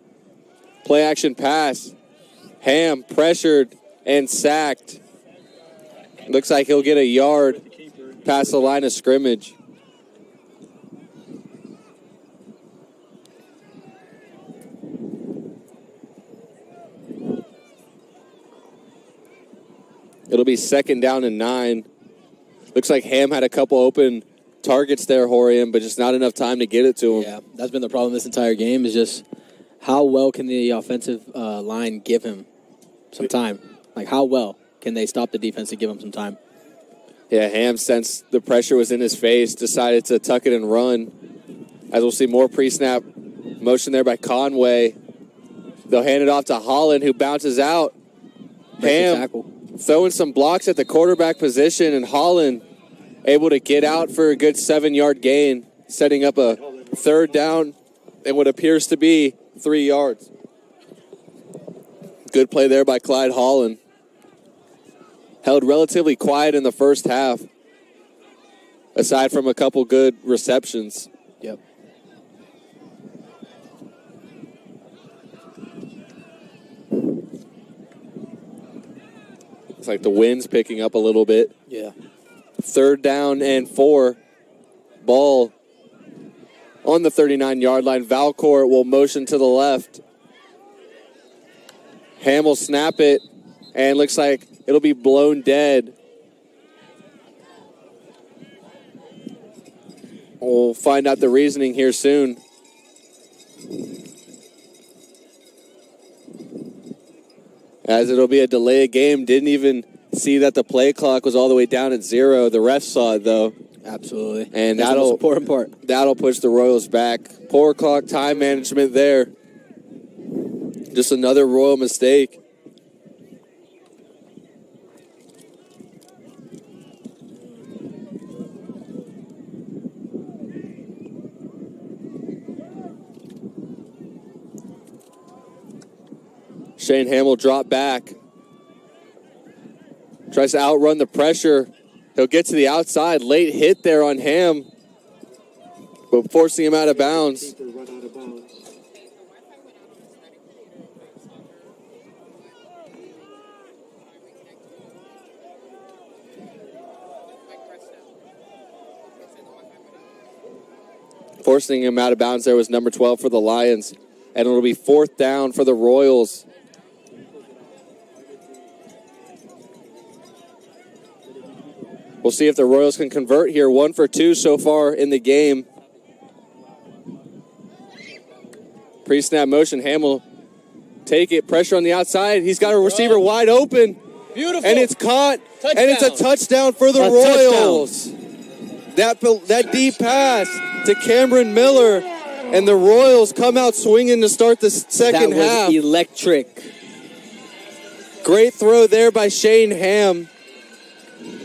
Play action pass. Ham pressured and sacked. Looks like he'll get a yard past the line of scrimmage. It'll be 2nd down and 9. Looks like Ham had a couple open targets there, Horium, but just not enough time to get it to him. Yeah, that's been the problem this entire game is just how well can the offensive line give him some time? Like, how well can they stop the defense and give him some time? Yeah, Ham, since the pressure was in his face, decided to tuck it and run. As we'll see more pre-snap motion there by Conway. They'll hand it off to Holland, who bounces out. Ham throwing some blocks at the quarterback position, and Holland able to get out for a good 7-yard gain, setting up a 3rd down and what appears to be 3 yards. Good play there by Clyde Holland. Held relatively quiet in the first half, aside from a couple good receptions. Yep. It's like the wind's picking up a little bit. Yeah. 3rd down and 4. Ball on the 39-yard line. Valcourt will motion to the left. Ham will snap it, and looks like it'll be blown dead. We'll find out the reasoning here soon. As it'll be a delay of game. Didn't even see that the play clock was all the way down at 0. The refs saw it, though. Absolutely. And that's the most important part. That'll push the Royals back. Poor clock time management there. Just another Royal mistake. Shane Ham will drop back. Tries to outrun the pressure. He'll get to the outside. Late hit there on Ham, but forcing him out of bounds. Forcing him out of bounds there was number 12 for the Lions. And it'll be 4th down for the Royals. We'll see if the Royals can convert here. 1 for 2 so far in the game. Pre-snap motion. Ham will take it. Pressure on the outside. He's got a receiver wide open. Beautiful. And it's caught. Touchdown. And it's a touchdown for the Royals. That deep pass to Cameron Miller. And the Royals come out swinging to start the second half. That was electric. Great throw there by Shane Ham.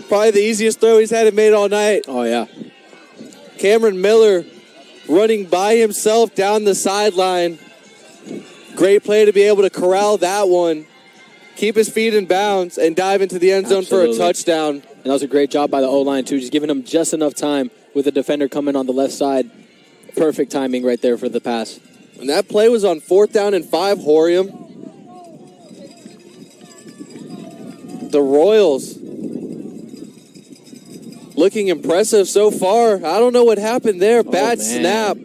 Probably the easiest throw he's had it made all night. Oh, yeah. Cameron Miller running by himself down the sideline. Great play to be able to corral that one, keep his feet in bounds, and dive into the end zone for a touchdown. And that was a great job by the O-line, too, just giving him just enough time with the defender coming on the left side. Perfect timing right there for the pass. And that play was on 4th down and 5, Horium. The Royals looking impressive so far. I don't know what happened there. Bad snap. A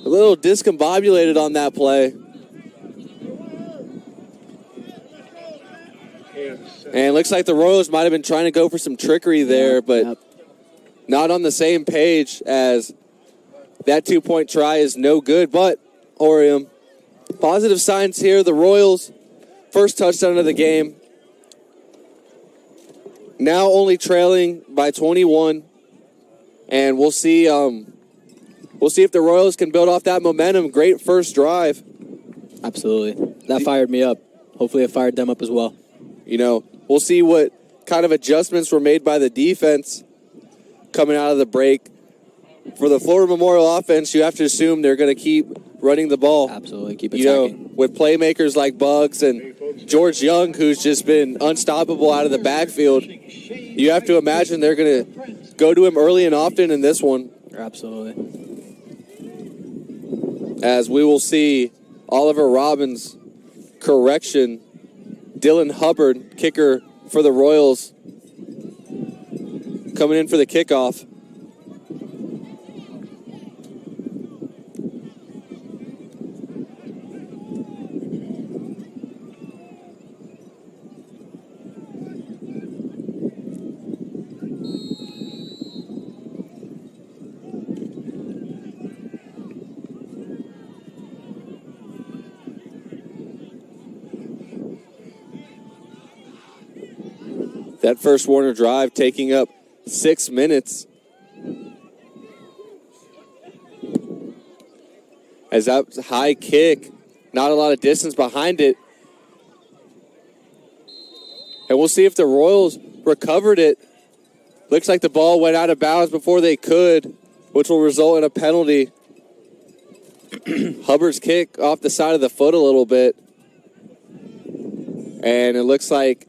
little discombobulated on that play. And it looks like the Royals might have been trying to go for some trickery there, but not on the same page, as that 2-point try is no good. But, Orium, positive signs here. The Royals, first touchdown of the game. Now only trailing by 21. And we'll see if the Royals can build off that momentum. Great first drive. Absolutely. That fired me up. Hopefully it fired them up as well. You know, we'll see what kind of adjustments were made by the defense coming out of the break. For the Florida Memorial offense, you have to assume they're going to keep running the ball. Absolutely, keep attacking. With playmakers like Bugs and George Young, who's just been unstoppable out of the backfield, you have to imagine they're going to go to him early and often in this one. Absolutely. As we will see Oliver Robbins' correction. Dylan Hubbard, kicker for the Royals, coming in for the kickoff. That first Warner drive taking up 6 minutes. As that high kick, not a lot of distance behind it. And we'll see if the Royals recovered it. Looks like the ball went out of bounds before they could, which will result in a penalty. Hubbard's kick off the side of the foot a little bit. And it looks like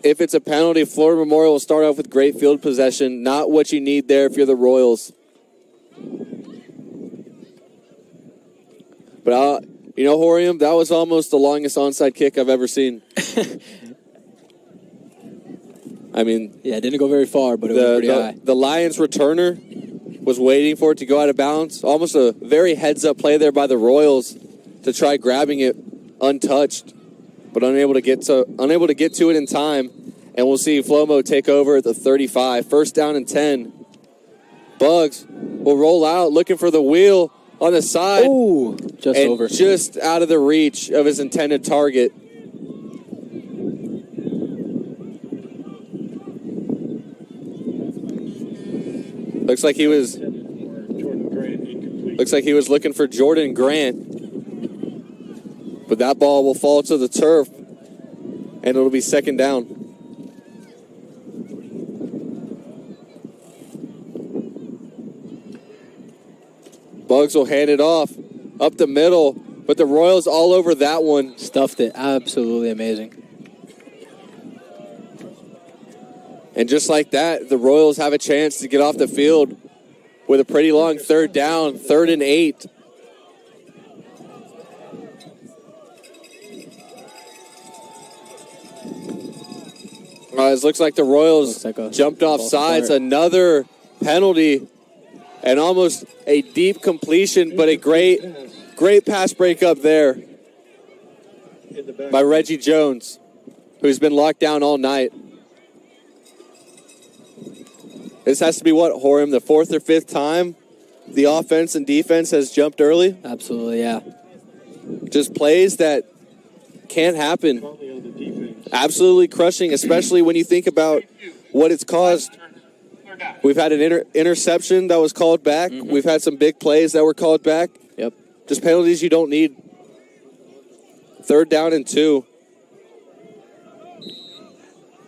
if it's a penalty, Florida Memorial will start off with great field possession. Not what you need there if you're the Royals. But, Horium, that was almost the longest onside kick I've ever seen. I mean... Yeah, it didn't go very far, but it was pretty high. The Lions returner was waiting for it to go out of bounds. Almost a very heads-up play there by the Royals to try grabbing it untouched, but unable to get to it in time. And we'll see Flomo take over at the 35. First down and 10. Bugs will roll out, looking for the wheel on the side. Ooh, just over. Just out of the reach of his intended target. Looks like he was looking for Jordan Grant. But that ball will fall to the turf, and it'll be second down. Bugs will hand it off up the middle, but the Royals all over that one. Stuffed it. Absolutely amazing. And just like that, the Royals have a chance to get off the field with a pretty long third down, 3rd and 8. It looks like the Royals jumped off sides. Another penalty and almost a deep completion, but a great pass breakup there by Reggie Jones, who's been locked down all night. This has to be what, Horim, the 4th or 5th time the offense and defense has jumped early? Absolutely, yeah. Just plays that can't happen. Absolutely crushing, especially when you think about what it's caused. We've had an interception that was called back. Mm-hmm. We've had some big plays that were called back. Yep. Just penalties you don't need. 3rd down and 2.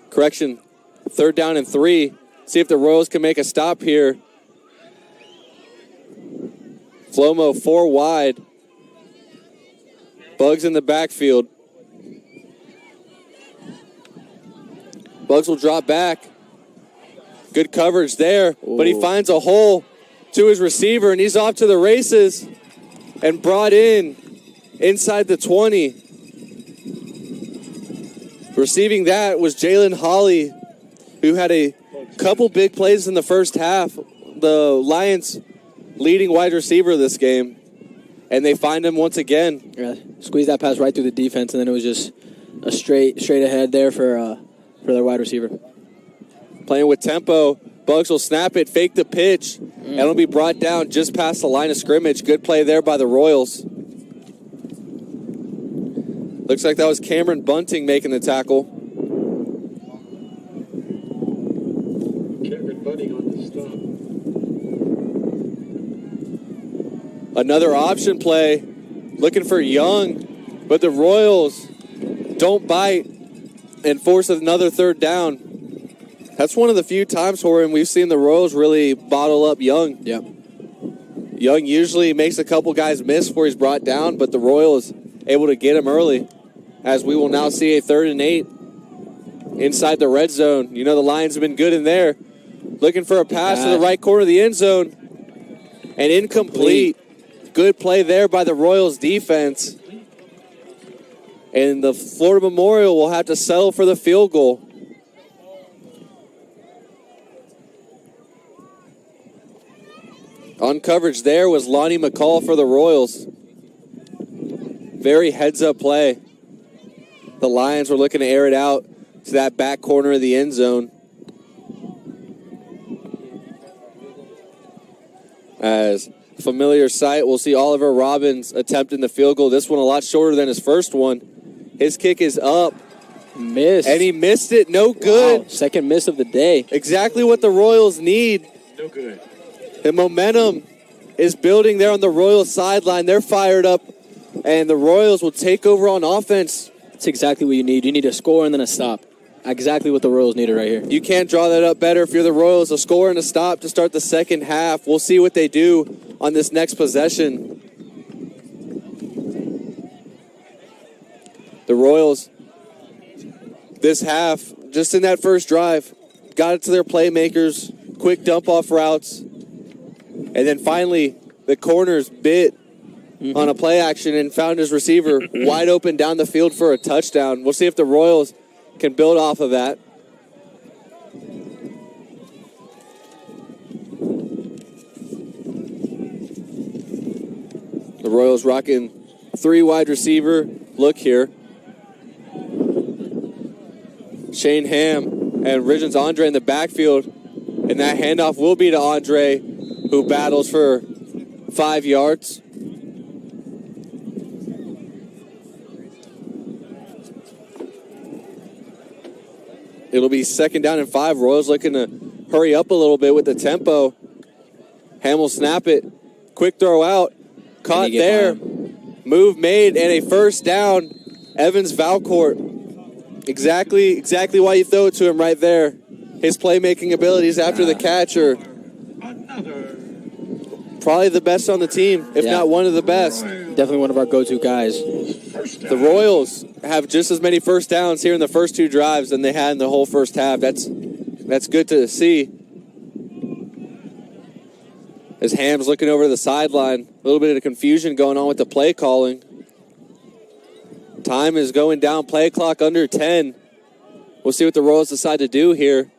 Correction, 3rd down and 3. See if the Royals can make a stop here. Flomo 4 wide. Bugs in the backfield. Bugs will drop back. Good coverage there, but he finds a hole to his receiver, and he's off to the races and brought in inside the 20. Receiving that was Jalen Hawley, who had a couple big plays in the first half. The Lions leading wide receiver this game, and they find him once again. Yeah, squeeze that pass right through the defense, and then it was just a straight ahead there for their wide receiver. Playing with tempo, Bugs will snap it, fake the pitch, and it'll be brought down just past the line of scrimmage. Good play there by the Royals. Looks like that was Cameron Bunting making the tackle. Cameron Bunting on the stop. Another option play, looking for Young, but the Royals don't bite and force another 3rd down. That's one of the few times, Horan, we've seen the Royals really bottle up Young. Yep. Young usually makes a couple guys miss before he's brought down, but the Royals able to get him early, as we will now see a 3rd and 8 inside the red zone. You know the Lions have been good in there. Looking for a pass to the right corner of the end zone. And incomplete. Good play there by the Royals defense. And the Florida Memorial will have to settle for the field goal. On coverage there was Lonnie McCall for the Royals. Very heads-up play. The Lions were looking to air it out to that back corner of the end zone. As familiar sight, we'll see Oliver Robbins attempting the field goal. This one a lot shorter than his first one. His kick is up, Missed. And he missed it. No good. Wow. Second miss of the day. Exactly what the Royals need. No good. The momentum is building there on the Royals sideline. They're fired up, and the Royals will take over on offense. That's exactly what you need. You need a score and then a stop. Exactly what the Royals needed right here. You can't draw that up better if you're the Royals. A score and a stop to start the second half. We'll see what they do on this next possession. The Royals, this half, just in that first drive, got it to their playmakers, quick dump-off routes, and then finally the corners bit on a play action and found his receiver wide open down the field for a touchdown. We'll see if the Royals can build off of that. The Royals rocking 3 wide receiver look here. Shane Ham and Riggins Andre in the backfield, and that handoff will be to Andre, who battles for 5 yards. It'll be 2nd down and 5. Royals looking to hurry up a little bit with the tempo. Ham will snap it. Quick throw out. Caught there. Move made and a first down. Evans Valcourt. Exactly why you throw it to him right there. His playmaking abilities after the catch are probably the best on the team, if not one of the best. Definitely one of our go-to guys. The Royals have just as many first downs here in the first 2 drives than they had in the whole first half. That's good to see. As Ham's looking over to the sideline, a little bit of confusion going on with the play calling. Time is going down, play clock under 10. We'll see what the Royals decide to do here.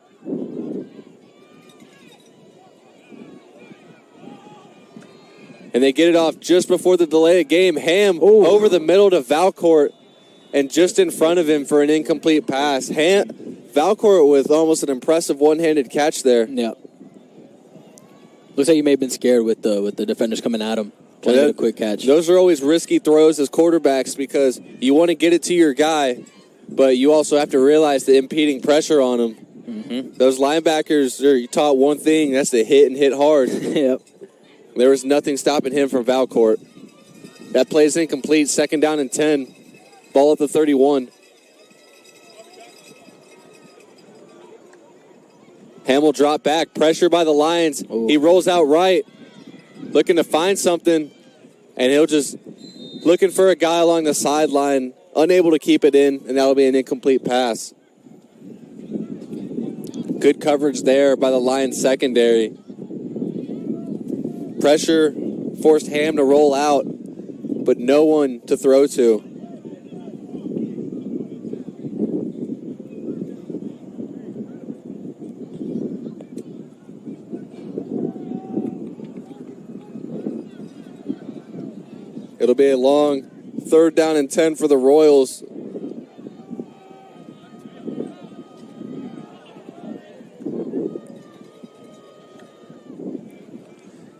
And they get it off just before the delay of game. Ham over the middle to Valcourt and just in front of him for an incomplete pass. Valcourt with almost an impressive one-handed catch there. Yeah. Looks like he may have been scared with the defenders coming at him. Trying to get a quick catch. Those are always risky throws as quarterbacks because you want to get it to your guy, but you also have to realize the impeding pressure on him. Mm-hmm. Those linebackers are taught one thing, that's to hit and hit hard. Yep. There was nothing stopping him from Valcourt. That play's incomplete, 2nd down and 10. Ball at the 31. Ham will drop back, pressure by the Lions. Ooh. He rolls out right, looking to find something, and he'll just looking for a guy along the sideline, unable to keep it in, and that'll be an incomplete pass. Good coverage there by the Lions secondary. Pressure forced Ham to roll out, but no one to throw to. It'll be a long 3rd down and 10 for the Royals.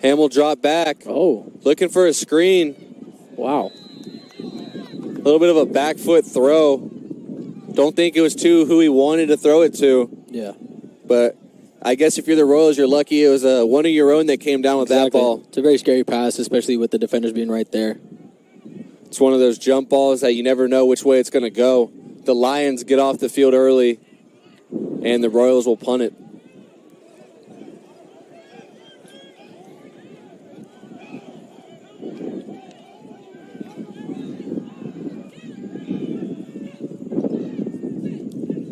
Ham will drop back. Oh. Looking for a screen. Wow. A little bit of a back foot throw. Don't think it was to who he wanted to throw it to. Yeah. But I guess if you're the Royals, you're lucky it was one of your own that came down with that ball. It's a very scary pass, especially with the defenders being right there. It's one of those jump balls that you never know which way it's going to go. The Lions get off the field early, and the Royals will punt it.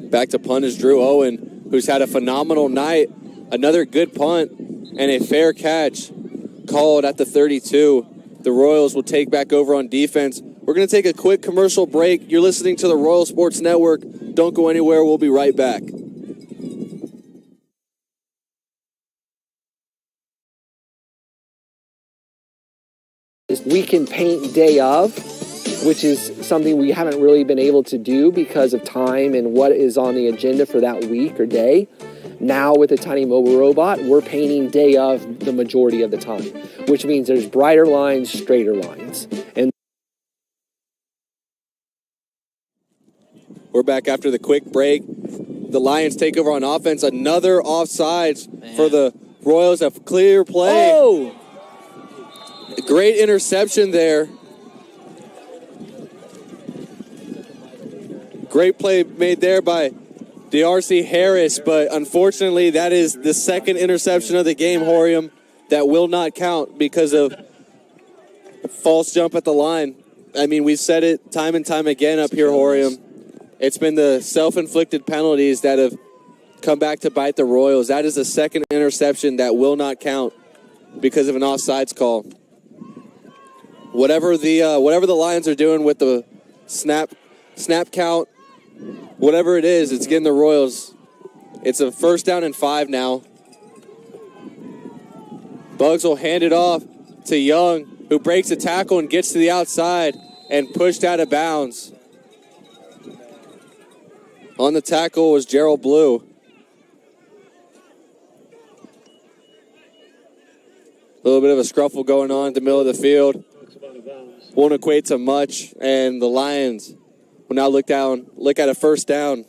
Back to punt is Drew Owen, who's had a phenomenal night. Another good punt and a fair catch called at the 32. The Royals will take back over on defense. We're going to take a quick commercial break. You're listening to the Royal Sports Network. Don't go anywhere. We'll be right back. We can paint day of, which is something we haven't really been able to do because of time and what is on the agenda for that week or day. Now with the tiny mobile robot, we're painting day of the majority of the time, which means there's brighter lines, straighter lines. And We're back after the quick break. The Lions take over on offense. Another offsides for the Royals. A clear play. Oh! Great interception there. Great play made there by DeArcy Harris, but unfortunately that is the second interception of the game, Horium, that will not count because of false jump at the line. I mean, we've said it time and time again up here, Horium. It's been the self-inflicted penalties that have come back to bite the Royals. That is the second interception that will not count because of an offsides call. Whatever the Lions are doing with the snap count, whatever it is, it's getting the Royals. It's a 1st down and 5 now. Bugs will hand it off to Young, who breaks a tackle and gets to the outside and pushed out of bounds. On the tackle was Gerald Blue. A little bit of a scruffle going on in the middle of the field. Won't equate to much, and the Lions will now look at a 1st down.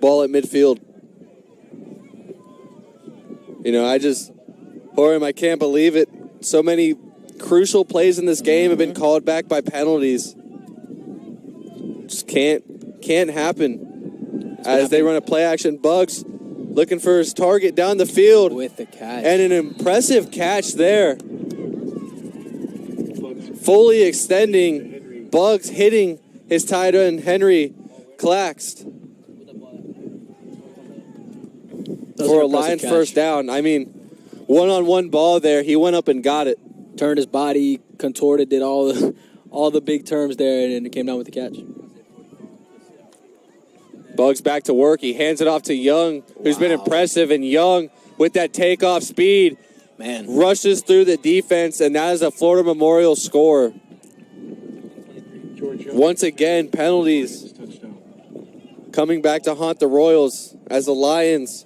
Ball at midfield. You know, Horium, I can't believe it. So many crucial plays in this game have been called back by penalties. Just can't happen. As they run a play action, Bugs looking for his target down the field. With the catch. And an impressive catch there. Fully extending, Bugs hitting his tight end, Henry Claxed. For a Lions 1st down. I mean, one-on-one ball there. He went up and got it. Turned his body, contorted, did all the big terms there, and it came down with the catch. Bugs back to work. He hands it off to Young, who's been impressive. And Young, with that takeoff speed, rushes through the defense, and that is a Florida Memorial score. Once again, penalties coming back to haunt the Royals as the Lions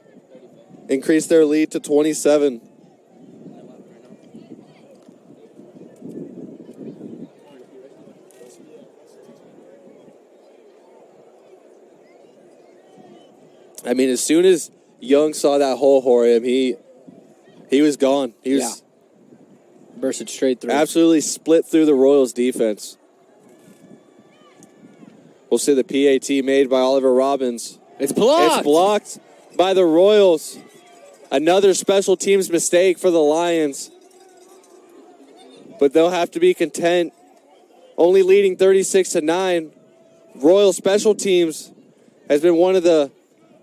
increase their lead to 27. I mean, as soon as Young saw that hole, Horium, he was gone. He was bursted straight through. Absolutely split through the Royals defense. We'll see the PAT made by Oliver Robbins. It's blocked. It's blocked by the Royals. Another special teams mistake for the Lions. But they'll have to be content. Only leading 36-9. Royal special teams has been one of the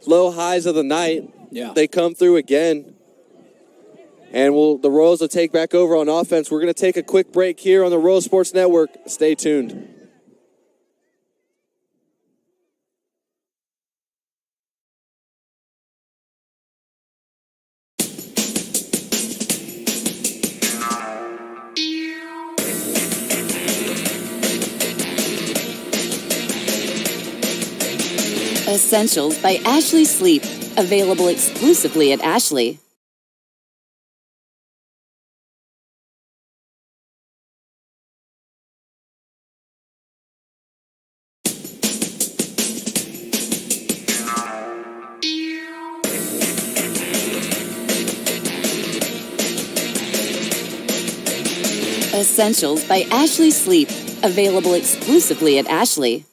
low highs of the night. Yeah. They come through again. And the Royals will take back over on offense. We're going to take a quick break here on the Royal Sports Network. Stay tuned. Essentials by Ashley Sleep. Available exclusively at Ashley. Essentials by Ashley Sleep. Available exclusively at Ashley.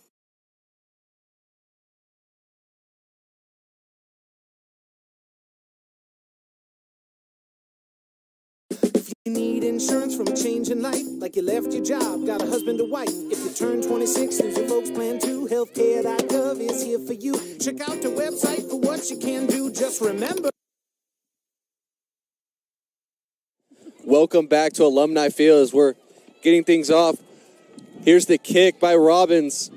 You need insurance from a change in life, like you left your job, got a husband or wife. If you turn 26, lose your folks plan too. Healthcare.gov is here for you. Check out the website for what you can do. Just remember. Welcome back to Alumni Field as we're getting things off. Here's the kick by Robbins.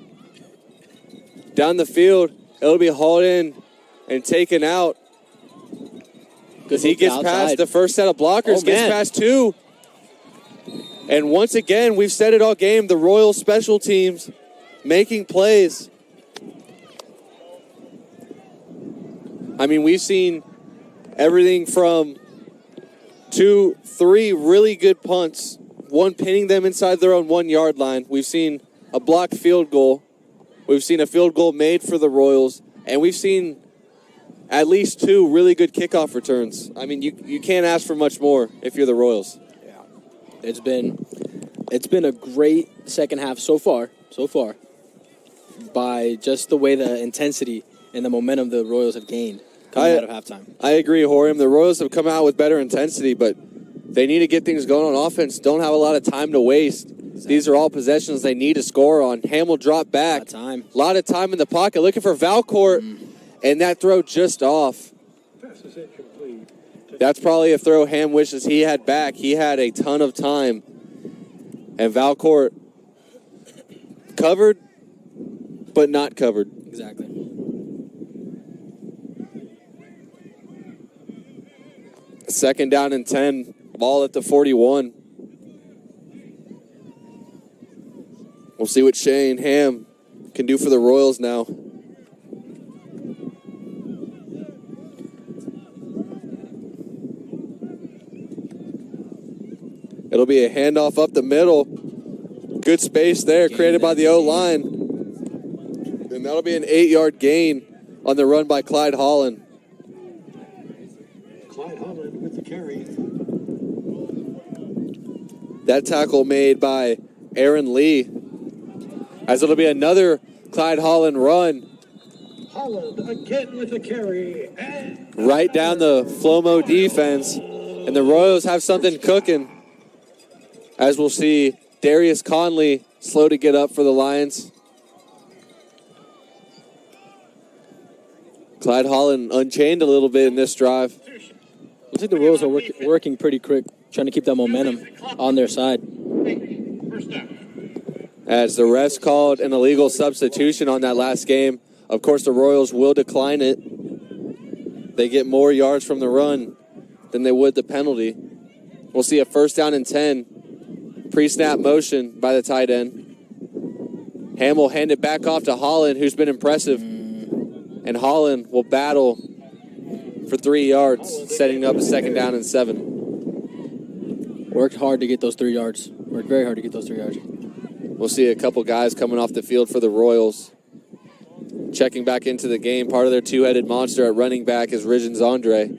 Down the field, it'll be hauled in and taken out. Because he gets past the first set of blockers, gets past two. And once again, we've said it all game, the Royal special teams making plays. I mean, we've seen everything from 2, 3 really good punts, one pinning them inside their own 1 yard line. We've seen a blocked field goal. We've seen a field goal made for the Royals, and we've seen at least 2 really good kickoff returns. I mean, you can't ask for much more if you're the Royals. Yeah. It's been a great second half so far, by just the way the intensity and the momentum the Royals have gained coming out of halftime. I agree, Horium. The Royals have come out with better intensity, but they need to get things going on offense. Don't have a lot of time to waste. Exactly. These are all possessions they need to score on. Ham will drop back. A lot of time in the pocket, looking for Valcourt, and that throw just off. That's probably a throw Ham wishes he had back. He had a ton of time, and Valcourt covered, but not covered. Exactly. Second down and 10, ball at the 41. We'll see what Shane Ham can do for the Royals now. It'll be a handoff up the middle. Good space there created by the O-line. And that'll be an 8-yard gain on the run by Clyde Holland. Clyde Holland with the carry. That tackle made by Aaron Lee. As it'll be another Clyde Holland run. Holland again with the carry. And right down the Flomo defense. And the Royals have something cooking. As we'll see, Darius Conley slow to get up for the Lions. Clyde Holland unchained a little bit in this drive. Looks like the Royals are working pretty quick, trying to keep that momentum on their side. As the refs called an illegal substitution on that last game. Of course, the Royals will decline it. They get more yards from the run than they would the penalty. We'll see a first down and 10. Pre-snap motion by the tight end. Ham will hand it back off to Holland, who's been impressive. And Holland will battle for 3 yards, setting up a second down and 7. Worked hard to get those 3 yards. Worked very hard to get those 3 yards. We'll see a couple guys coming off the field for the Royals. Checking back into the game, part of their two-headed monster at running back is Ridgens Andre.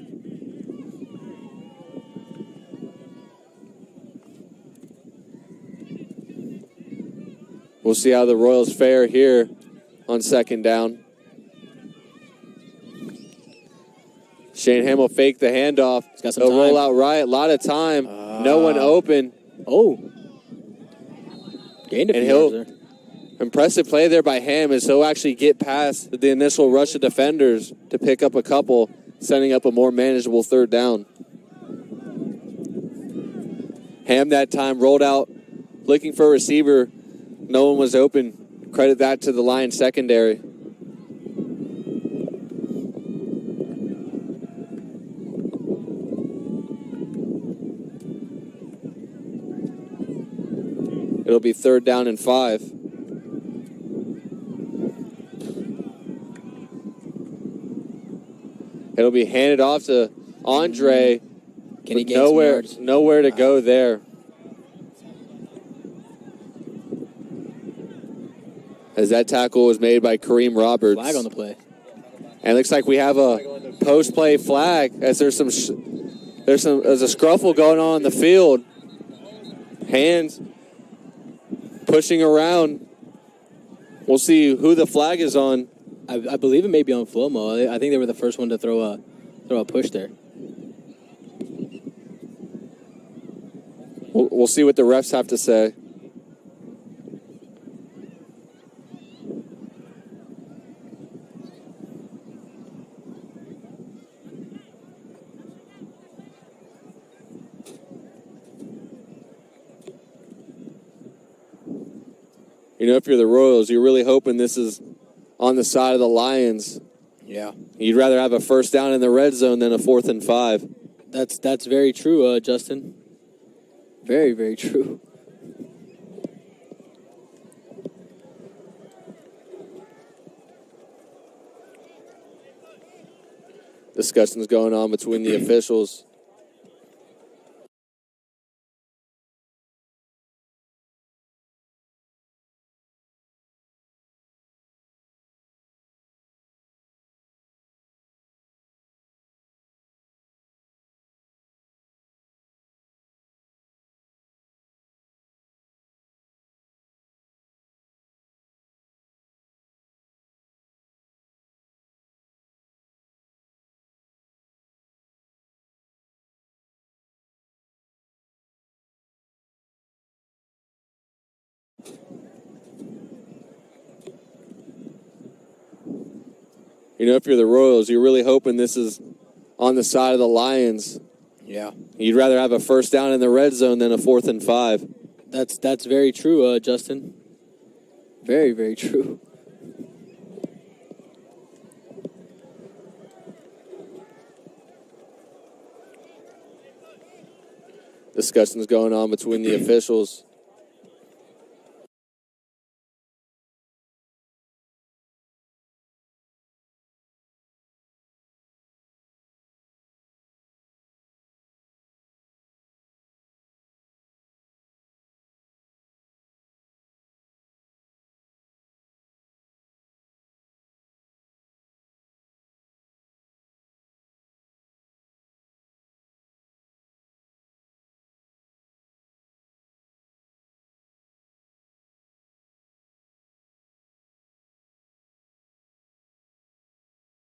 We'll see how the Royals fare here on second down. Shane Ham will fake the handoff. He'll roll out right. A lot of time. No one open. Oh. Gained a few yards there. Impressive play there by Ham as he'll actually get past the initial rush of defenders to pick up a couple, setting up a more manageable third down. Ham that time rolled out looking for a receiver. No one was open. Credit that to the Lions secondary. It'll be third down and 5. It'll be handed off to Andre. Can he gain some yards? Nowhere to go there. As that tackle was made by Kareem Roberts. Flag on the play. And it looks like we have a post-play flag as there's a scruffle going on in the field. Hands pushing around. We'll see who the flag is on. I believe it may be on Flomo. I think they were the first one to throw a push there. We'll see what the refs have to say. You know, if you're the Royals, you're really hoping this is on the side of the Lions. Yeah. You'd rather have a first down in the red zone than a 4th and 5. That's very true, Justin. Very, very true. Discussions going on between the officials. You know, if you're the Royals, you're really hoping this is on the side of the Lions. Yeah. You'd rather have a first down in the red zone than a 4th and 5. That's very true, Justin. Very, very true. Discussions going on between the officials.